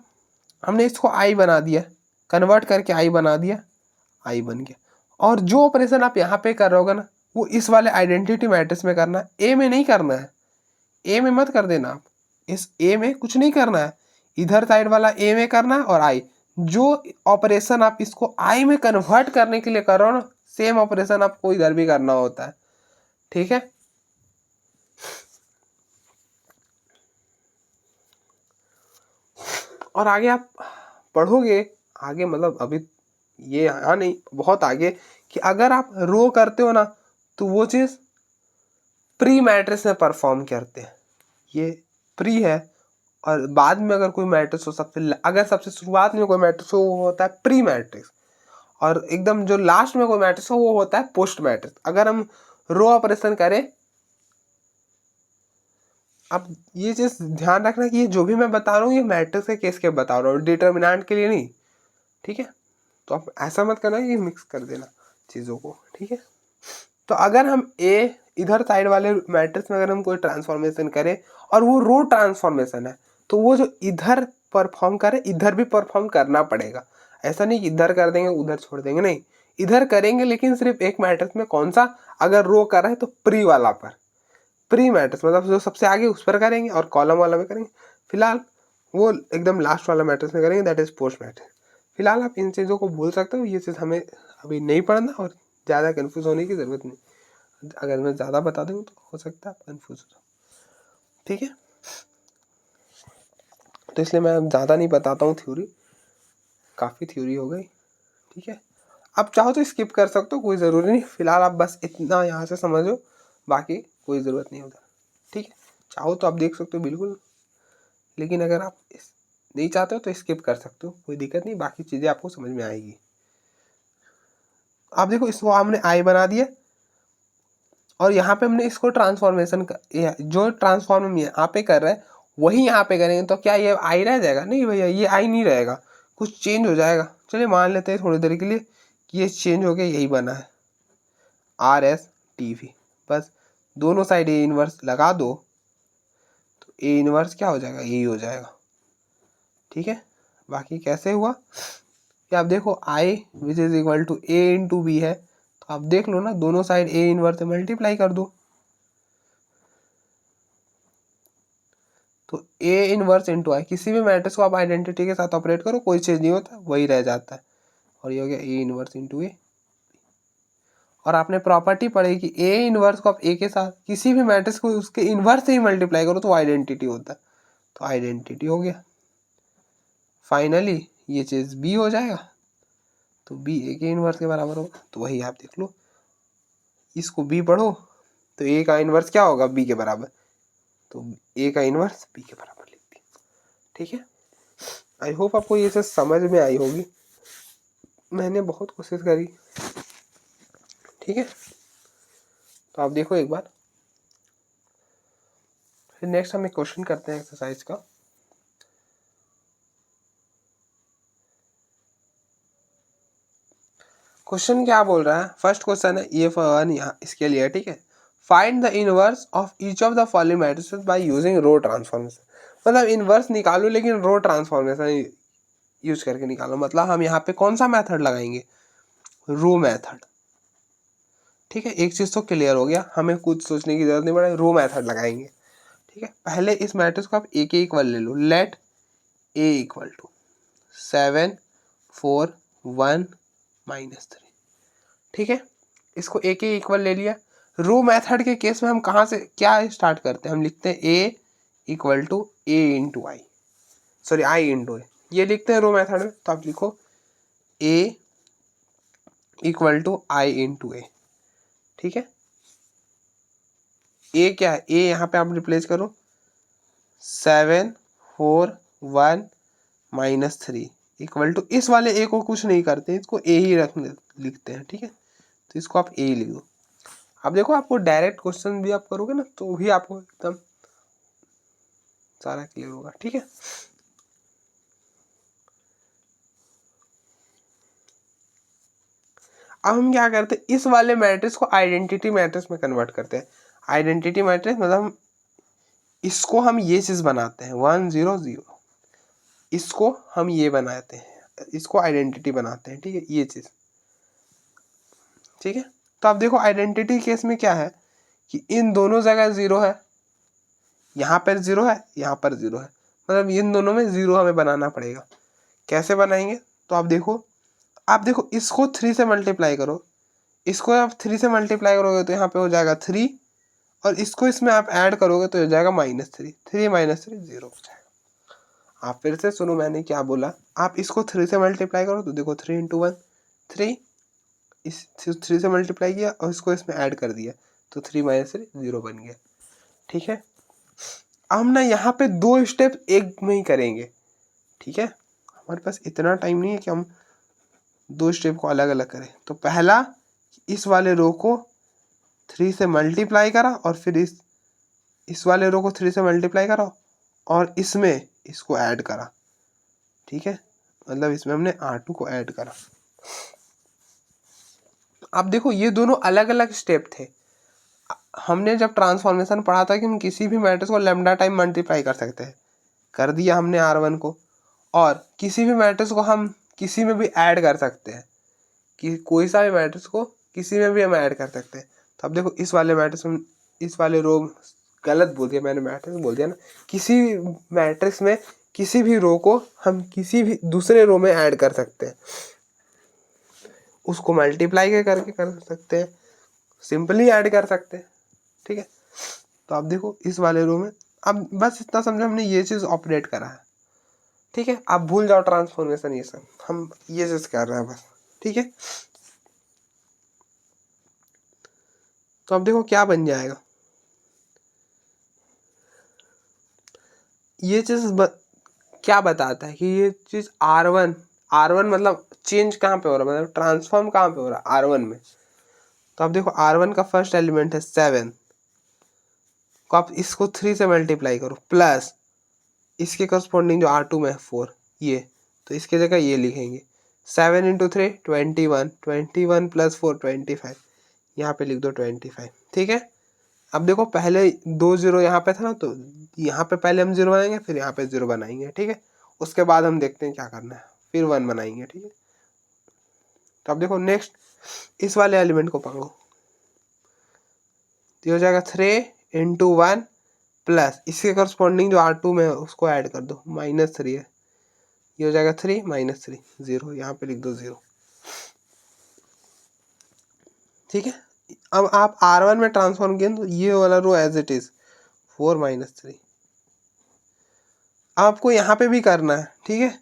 हमने इसको आई बना दिया, कन्वर्ट करके आई बना दिया, आई बन गया। और जो ऑपरेशन आप यहाँ पे कर रहे होगा ना, वो इस वाले आइडेंटिटी मैट्रिक्स में करना है, ए में नहीं करना है, ए में मत कर देना आप, इस ए में कुछ नहीं करना है, इधर साइड वाला ए में करना है। और आई, जो ऑपरेशन आप इसको आई में कन्वर्ट करने के लिए कर रहे हो ना, सेम ऑपरेशन आपको इधर भी करना होता है। ठीक है, और आगे आप पढ़ोगे, आगे मतलब अभी ये यहाँ नहीं, बहुत आगे, कि अगर आप रो करते हो ना तो वो चीज़ प्री मैट्रिक्स में परफॉर्म करते हैं, ये प्री है। और बाद में अगर कोई मैट्रिक्स हो, अगर सबसे शुरुआत में कोई मैट्रिक्स हो वो होता है प्री मैट्रिक्स, और एकदम जो लास्ट में कोई मैट्रिक्स हो वो होता है पोस्ट मैट्रिक्स। अगर हम रो ऑपरेशन करें, अब ये चीज़ ध्यान रखना कि ये जो भी मैं बता रहा हूँ ये मैट्रिक्स के केस के बता रहा हूँ, डिटर्मिनेंट के लिए नहीं। ठीक है, तो आप ऐसा मत करना कि मिक्स कर देना चीज़ों को। ठीक है, तो अगर हम ए इधर साइड वाले मैट्रिक्स में अगर हम कोई ट्रांसफॉर्मेशन करें और वो रो ट्रांसफॉर्मेशन है, तो वो जो इधर परफॉर्म करे इधर भी परफॉर्म करना पड़ेगा। ऐसा नहीं कि इधर कर देंगे उधर छोड़ देंगे, नहीं, इधर करेंगे लेकिन सिर्फ एक मैट्रिक्स में। कौन सा? अगर रो कर रहा है तो प्री वाला पर, प्री मैट्रिक्स मतलब जो सबसे आगे उस पर करेंगे, और कॉलम वाला में करेंगे। फिलहाल वो एकदम लास्ट वाला मैट्रिक्स में करेंगे, दैट इज पोस्ट मैट्रिक्स। फिलहाल आप इन चीज़ों को भूल सकते हो, ये चीज़ हमें अभी नहीं पढ़ना और ज़्यादा कन्फ्यूज होने की ज़रूरत नहीं। अगर मैं ज़्यादा बता दूँ तो हो सकता है आप कन्फ्यूज हो जाओ। ठीक है, तो इसलिए मैं ज़्यादा नहीं बताता हूँ थ्योरी, काफ़ी थ्योरी हो गई। ठीक है, आप चाहो तो स्किप कर सकते हो, कोई ज़रूरी नहीं। फिलहाल आप बस इतना यहाँ से समझो, बाकी कोई ज़रूरत नहीं होता। ठीक है, चाहो तो आप देख सकते हो बिल्कुल, लेकिन अगर आप नहीं चाहते हो तो स्किप कर सकते हो, कोई दिक्कत नहीं, बाकी चीज़ें आपको समझ में आएगी। आप देखो, इसको हमने आई बना दिया और यहाँ पे हमने इसको ट्रांसफॉर्मेशन जो ट्रांसफॉर्म हम यहाँ पे कर रहे हैं वही यहाँ पे करेंगे, तो क्या ये आई रह जाएगा? नहीं भैया, ये आई नहीं रहेगा, कुछ चेंज हो जाएगा। चलिए मान लेते हैं थोड़ी देर के लिए कि ये चेंज हो गया, यही बना है RS/TV। बस दोनों साइड ए इनवर्स लगा दो तो ए इनवर्स क्या हो जाएगा? यही हो जाएगा। ठीक है, बाकी कैसे हुआ कि आप देखो I which is equal to A into B है, तो आप देख लो ना, दोनों साइड ए इनवर्स से मल्टीप्लाई कर दो, तो ए इनवर्स इंटू आई। किसी भी मैट्रिक्स को आप आइडेंटिटी के साथ ऑपरेट करो, कोई चीज़ नहीं होता, वही रह जाता है। और ये हो गया ए इनवर्स इंटू ए। और आपने प्रॉपर्टी पढ़ी कि ए इनवर्स को आप ए के साथ किसी भी मैट्रिक्स को उसके इनवर्स से ही मल्टीप्लाई करो तो आइडेंटिटी होता है, तो आइडेंटिटी हो गया। फाइनली ये चीज़ बी हो जाएगा, तो बी ए के इनवर्स के बराबर होगा। तो वही आप देख लो, इसको बी पढ़ो तो ए का इनवर्स क्या होगा? बी के बराबर, तो ए का इनवर्स बी के बराबर लिख दिया। ठीक है, आई होप आपको ये चीज़ समझ में आई होगी, मैंने बहुत कोशिश करी। ठीक है, तो आप देखो एक बार, फिर नेक्स्ट हम एक क्वेश्चन करते हैं एक्सरसाइज का। क्वेश्चन क्या बोल रहा है? फर्स्ट क्वेश्चन है ये वन, यहाँ इसके लिए। ठीक है, find the inverse of each of the following matrices by using row transformation. मतलब इनवर्स निकालो लेकिन रो ट्रांसफॉर्मेशन यूज करके निकालो। मतलब हम यहाँ पे कौन सा मेथड लगाएंगे? रो मेथड। ठीक है, एक चीज़ तो क्लियर हो गया, हमें कुछ सोचने की जरूरत नहीं पड़ेगी, रो मेथड लगाएंगे। ठीक है, पहले इस मैट्रिक्स को आप ए के इक्वल ले लो। Let A equal to 7 4 1 -3। ठीक है, इसको ए के इक्वल ले लिया। रो मेथड के केस में हम कहाँ से क्या स्टार्ट करते हैं? हम लिखते हैं A equal to A into I, sorry I into A, ये लिखते हैं रो मेथड में। तो आप लिखो A equal to I into A. ठीक है, ए क्या है? ए यहाँ पे आप रिप्लेस करो 7 4 1 -3 इक्वल टू, इस वाले ए को कुछ नहीं करते, इसको ए ही रखने लिखते हैं, ठीक है। तो इसको आप ए लिख दो। अब देखो आपको डायरेक्ट क्वेश्चन भी आप करोगे ना तो भी आपको एकदम सारा क्लियर होगा, ठीक है। अब हम क्या करते हैं, इस वाले मैट्रिक्स को आइडेंटिटी मैट्रिक्स में कन्वर्ट करते हैं। आइडेंटिटी मैट्रिक्स मतलब इसको हम ये चीज बनाते हैं 1 0 0, इसको हम ये बनाते हैं, इसको आइडेंटिटी बनाते हैं, ठीक है, ये चीज, ठीक है। तो आप देखो आइडेंटिटी केस में क्या है कि इन दोनों जगह 0 है, यहाँ पर 0 है, यहाँ पर 0 है, मतलब इन दोनों में 0 हमें बनाना पड़ेगा। कैसे बनाएंगे, तो आप देखो इसको 3 से मल्टीप्लाई करो, इसको आप 3 से मल्टीप्लाई करोगे तो यहाँ पे हो जाएगा 3, और इसको इसमें आप ऐड करोगे तो हो जाएगा -3, 3 -3 0 हो जाएगा। आप फिर से सुनो मैंने क्या बोला, आप इसको 3 से मल्टीप्लाई करो तो देखो 3 × 1 3, इस 3 से मल्टीप्लाई किया और इसको इसमें ऐड कर दिया तो 3 -3 0 बन गया, ठीक है। हम ना यहाँ पे 2 स्टेप एक में ही करेंगे, ठीक है। हमारे पास इतना टाइम नहीं है कि हम 2 स्टेप को अलग अलग करें। तो पहला, इस वाले रो को 3 से मल्टीप्लाई करा और फिर इस वाले रो को 3 से मल्टीप्लाई करा और इसमें इसको ऐड करा, ठीक है, मतलब इसमें हमने R2 को ऐड करा। अब देखो ये दोनों अलग अलग स्टेप थे। हमने जब ट्रांसफॉर्मेशन पढ़ा था कि हम किसी भी मैट्रिक्स को लैम्डा टाइम मल्टीप्लाई कर सकते हैं, कर दिया हमने R1 को, और किसी भी मैट्रिक्स को हम किसी में भी ऐड कर सकते हैं, कि कोई सा भी मैट्रिक्स को किसी में भी हम ऐड कर सकते हैं। तो अब देखो इस वाले मैट्रिक्स में, इस वाले रो, गलत बोल दिया मैंने, मैट्रिक्स बोल दिया ना, किसी मैट्रिक्स में किसी भी रो को हम किसी भी दूसरे रो में ऐड कर सकते हैं, उसको मल्टीप्लाई करके कर सकते हैं, सिंपली ऐड कर सकते हैं, ठीक है। तो आप देखो इस वाले रो में, अब बस इतना समझो हमने ये चीज़ ऑपरेट करा है, ठीक है। आप भूल जाओ ट्रांसफॉर्मेशन, ये सब हम ये चीज़ कर रहे हैं बस, ठीक है। तो अब देखो क्या बन जाएगा, ये चीज़ क्या बताता है कि ये चीज़ R1 मतलब चेंज कहाँ पे हो रहा है, मतलब ट्रांसफॉर्म कहाँ पे हो रहा है, R1 में। तो आप देखो R1 का फर्स्ट एलिमेंट है 7, को आप इसको 3 से मल्टीप्लाई करो, प्लस इसके करस्पॉन्डिंग जो R2 में है 4, ये, तो इसके जगह ये लिखेंगे 7 × 3 21, 21 + 4 25, यहाँ पे लिख दो 25, ठीक है। अब देखो पहले 2 0 यहाँ पे था ना, तो यहाँ पे पहले हम 0 बनाएंगे, फिर यहाँ पे 0 बनाएंगे, ठीक है। उसके बाद हम देखते हैं क्या करना है, फिर 1 बनाएंगे, ठीक है। तो अब देखो नेक्स्ट इस वाले एलिमेंट को पकड़ो, तो हो जाएगा 3 × 1 प्लस इसके करस्पॉन्डिंग जो R2 में है उसको ऐड कर दो, -3 है, ये हो जाएगा 3 -3 0, यहाँ पे लिख दो 0, ठीक है। अब आप R1 में ट्रांसफॉर्म किए तो ये वाला रो एज इट इज 4 -3, आपको यहाँ पे भी करना है, ठीक है।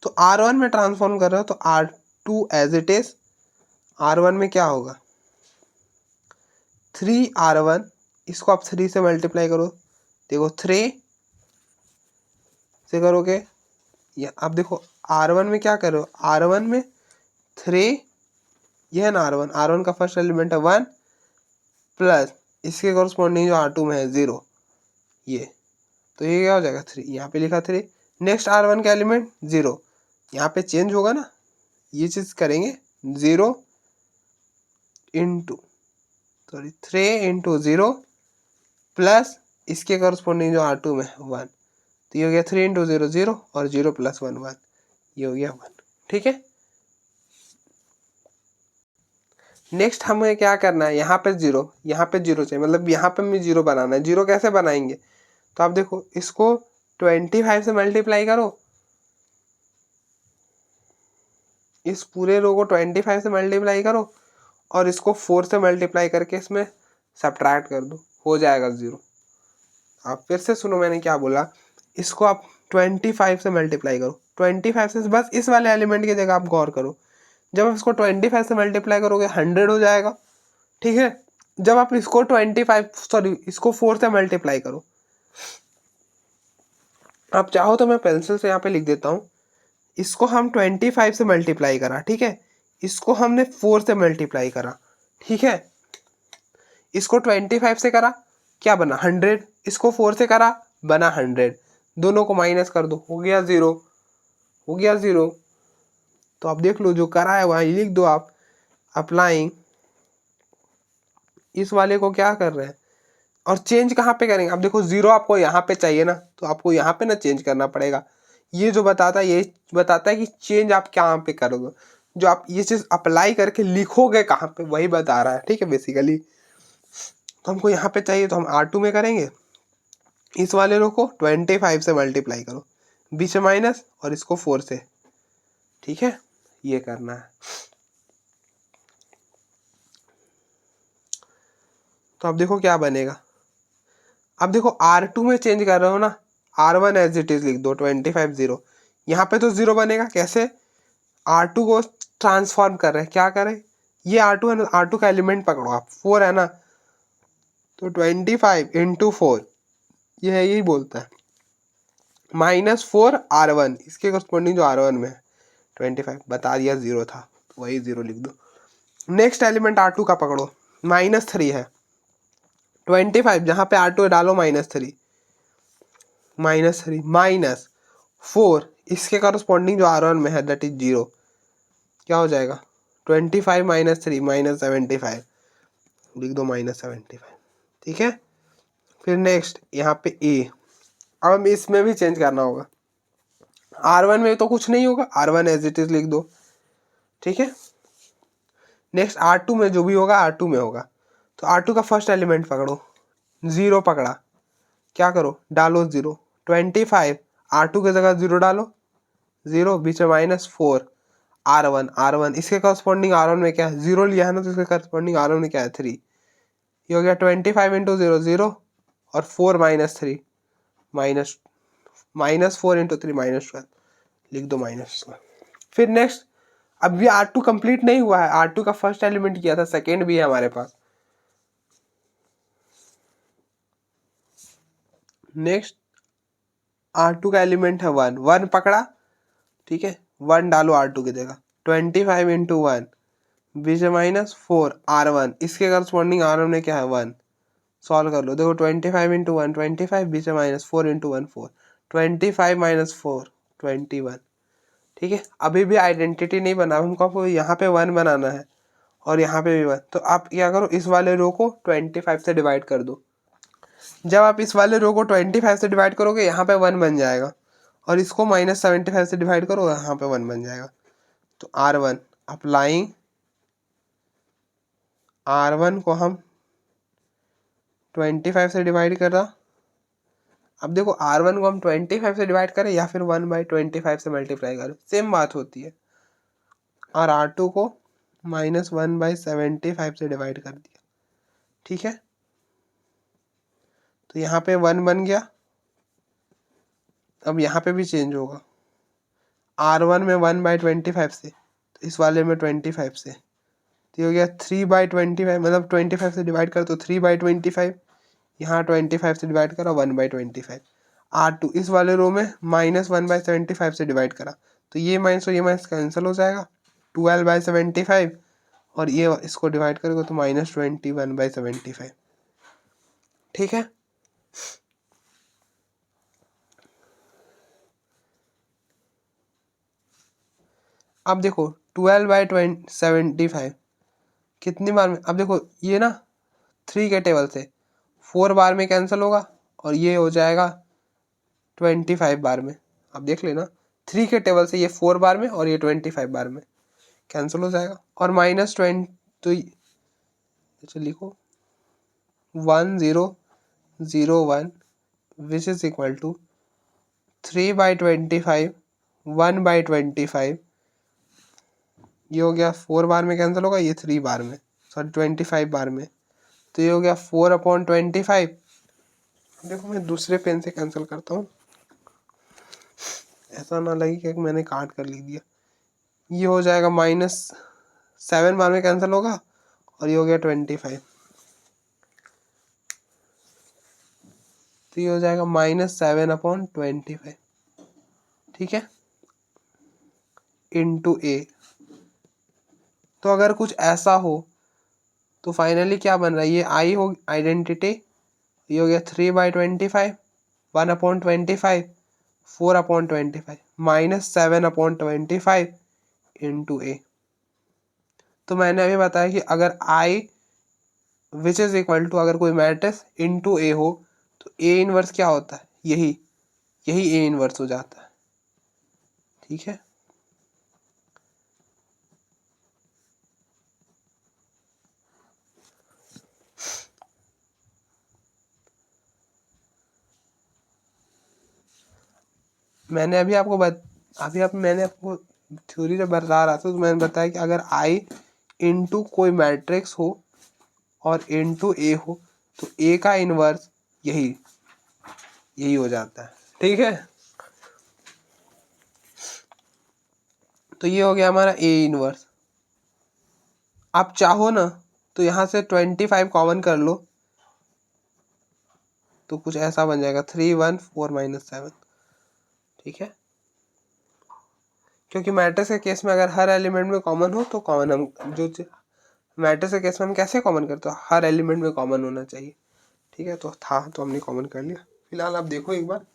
तो R1 में ट्रांसफॉर्म कर रहे हो तो R2 as it is, R1 में क्या होगा 3R1, इसको आप 3 से मल्टीप्लाई करो, देखो 3 से करोगे, या अब देखो R1 में क्या करो, R1 में 3, यह है ना R1 का फर्स्ट एलिमेंट है 1, प्लस इसके कॉरस्पॉन्डिंग जो R2 में है 0, ये, तो ये क्या हो जाएगा 3, यहाँ पे लिखा 3। नेक्स्ट R1 का एलिमेंट 0, यहाँ पे चेंज होगा ना, ये चीज़ करेंगे 0 × 3 × 0 प्लस इसके कॉरस्पॉन्डिंग जो R2 में है 1, तो ये हो गया 3 × 0 0 और 0 + 1 1, ये हो गया 1, ठीक है। नेक्स्ट हमें क्या करना है, यहाँ पे 0, यहाँ पे 0 चाहिए, मतलब यहाँ पे हमें 0 बनाना है। 0 कैसे बनाएंगे, तो आप देखो इसको 25 से मल्टीप्लाई करो, इस पूरे रो को 25 से मल्टीप्लाई करो और इसको 4 से मल्टीप्लाई करके इसमें सब्ट्रैक्ट कर दो, हो जाएगा 0। आप फिर से सुनो मैंने क्या बोला, इसको आप 25 से मल्टीप्लाई करो, 25 से, बस इस वाले एलिमेंट की जगह आप गौर करो, जब आप इसको 25 से मल्टीप्लाई करोगे 100 हो जाएगा, ठीक है। जब आप इसको 25 सॉरी इसको 4 से मल्टीप्लाई करो, आप चाहो तो मैं पेंसिल से यहाँ पे लिख देता हूँ। इसको हम 25 से मल्टीप्लाई करा, ठीक है, इसको हमने 4 से मल्टीप्लाई करा, ठीक है, इसको 25 से करा, क्या बना 100, इसको 4 से करा बना 100, दोनों को माइनस कर दो, हो गया 0, हो गया 0। तो आप देख लो जो करा है वहाँ लिख दो आप। अप्लाइंग, इस वाले को क्या कर रहे हैं और चेंज कहाँ पे करेंगे। अब देखो 0 आपको यहाँ पे चाहिए ना, तो आपको यहाँ पे ना चेंज करना पड़ेगा। ये जो बताता है ये बताता है कि चेंज आप कहाँ पे करोगे, जो आप ये चीज़ अप्लाई करके लिखोगे कहाँ पे वही बता रहा है, ठीक है बेसिकली। तो हमको यहाँ पे चाहिए तो हम R2 में करेंगे, इस वाले रो को 25 से मल्टीप्लाई करो, बीच में माइनस और इसको 4 से, ठीक है, ये करना है। तो अब देखो क्या बनेगा। अब देखो R2 में चेंज कर रहे हो ना, R1 एज इट इज लिख दो 25 0, यहाँ पे तो 0 बनेगा, कैसे R2 को ट्रांसफॉर्म कर रहे हैं, क्या करें, ये R2 है ना, R2 का एलिमेंट पकड़ो आप, 4 है ना, तो 25 इंटू 4, ये है यही बोलता है, -4 R1, इसके करस्पॉन्डिंग जो R1 में है 25, बता दिया 0 था तो वही 0 लिख दो। नेक्स्ट एलिमेंट R2 का पकड़ो, -3 है, 25 जहाँ पे R2 डालो -3, -4 इसके करस्पॉन्डिंग जो R1 में है दैट इज 0, क्या हो जाएगा 25 - 3 -75, लिख दो -75, ठीक है। फिर नेक्स्ट यहाँ पे A, अब हमें इसमें भी चेंज करना होगा। R1 में तो कुछ नहीं होगा, R1 एज इट इज लिख दो, ठीक है। नेक्स्ट R2 में जो भी होगा R2 में होगा, तो R2 का फर्स्ट एलिमेंट पकड़ो, 0 पकड़ा, क्या करो डालो 0, 25 R2 की जगह 0 डालो, 0 बीच में -4 R1 इसके करस्पॉन्डिंग R1 में क्या है 0 लिया है ना, तो इसके करस्पॉन्डिंग R1 में क्या है 3, ये हो गया 25 इंटू 0 0 और 4 -3 -4 इंटू 3 -12, लिख दो -12। फिर नेक्स्ट अब भी R2 कंप्लीट नहीं हुआ है, R2 का फर्स्ट एलिमेंट किया था, सेकेंड भी है हमारे पास। नेक्स्ट R2 का एलिमेंट है 1, 1 पकड़ा, ठीक है, 1 डालो R2 की जगह, 25 इंटू 1 बीच में -4 R1 इसके करस्पॉन्डिंग R1 में क्या है 1, सॉल्व कर लो, देखो 25 इंटू 1 25 बीच में -4 इंटू 1 4, 25 - 4 21, ठीक है। अभी भी आइडेंटिटी नहीं बना, हमको यहाँ पे 1 बनाना है और यहाँ पे भी 1, तो आप क्या करो इस वाले रो को 25 से डिवाइड कर दो। जब आप इस वाले रो को 25 से डिवाइड करोगे यहाँ पे 1 बन जाएगा, और इसको -75 से डिवाइड करो यहाँ पे 1 बन जाएगा। तो R1 अप्लाइंग, R1 को हम 25 से डिवाइड कर रहा, अब देखो R1 को हम 25 से डिवाइड करें या फिर 1/25 से मल्टीप्लाई करें सेम बात होती है, और R2 को -1/75 से डिवाइड कर दिया, ठीक है। तो यहाँ पे 1 बन गया, अब यहाँ पे भी चेंज होगा, R1 में 1/25 से, तो इस वाले में 25 से, तो ये हो गया 3/25, मतलब 25 से डिवाइड कर तो 3/25, यहाँ 25 से डिवाइड करा 1/25। R2 इस वाले रो में -1/75 से डिवाइड करा, तो ये माइनस और ये माइनस कैंसिल हो जाएगा, 12/75, और ये इसको डिवाइड करोगे तो -21/75, ठीक है। अब देखो 12/75 कितनी बार में, अब देखो ये ना 3 के टेबल से 4 बार में कैंसिल होगा, और ये हो जाएगा 25 बार में, आप देख लेना 3 के टेबल से ये 4 बार में और ये 25 बार में कैंसिल हो जाएगा, और -20, तो लिखो 1001 विच इज इक्वल टू 3/25 1/25, ये हो गया 4 बार में कैंसिल होगा, ये 3 बार में, सॉरी 25 बार में, तो ये हो गया 4/25। देखो मैं दूसरे पेन से कैंसिल करता हूँ, ऐसा ना लगे कि मैंने काट कर लिख दिया, ये हो जाएगा -7 बार में कैंसिल होगा, और ये हो गया 25, तो ये हो जाएगा -7/25। ठीक है, इंटू ए। तो अगर कुछ ऐसा हो तो फाइनली क्या बन रहा है, ये आई हो आइडेंटिटी, ये हो गया 3/25, 1/25, 4/25 माइनस 7/25 इंटू ए। तो मैंने अभी बताया कि अगर आई विच इज इक्वल टू, अगर कोई मैट्रिक्स इंटू ए हो तो ए इनवर्स क्या होता है, यही ए इनवर्स हो जाता है। ठीक है, मैंने अभी आपको मैंने आपको थ्योरी जब बता रहा था तो मैंने बताया कि अगर आई इंटू कोई मैट्रिक्स हो और इंटू ए हो तो ए का इनवर्स यही हो जाता है। ठीक है, तो ये हो गया हमारा ए इनवर्स। आप चाहो ना तो यहाँ से 25 कॉमन कर लो तो कुछ ऐसा बन जाएगा 3 1 4 -7। ठीक है, क्योंकि मैट्रिक्स के केस में अगर हर एलिमेंट में कॉमन हो तो कॉमन हम जो मैट्रिक्स के केस में हम कैसे कॉमन करते हो, हर एलिमेंट में कॉमन होना चाहिए। ठीक है, तो था तो हमने कॉमन कर लिया। फिलहाल आप देखो एक बार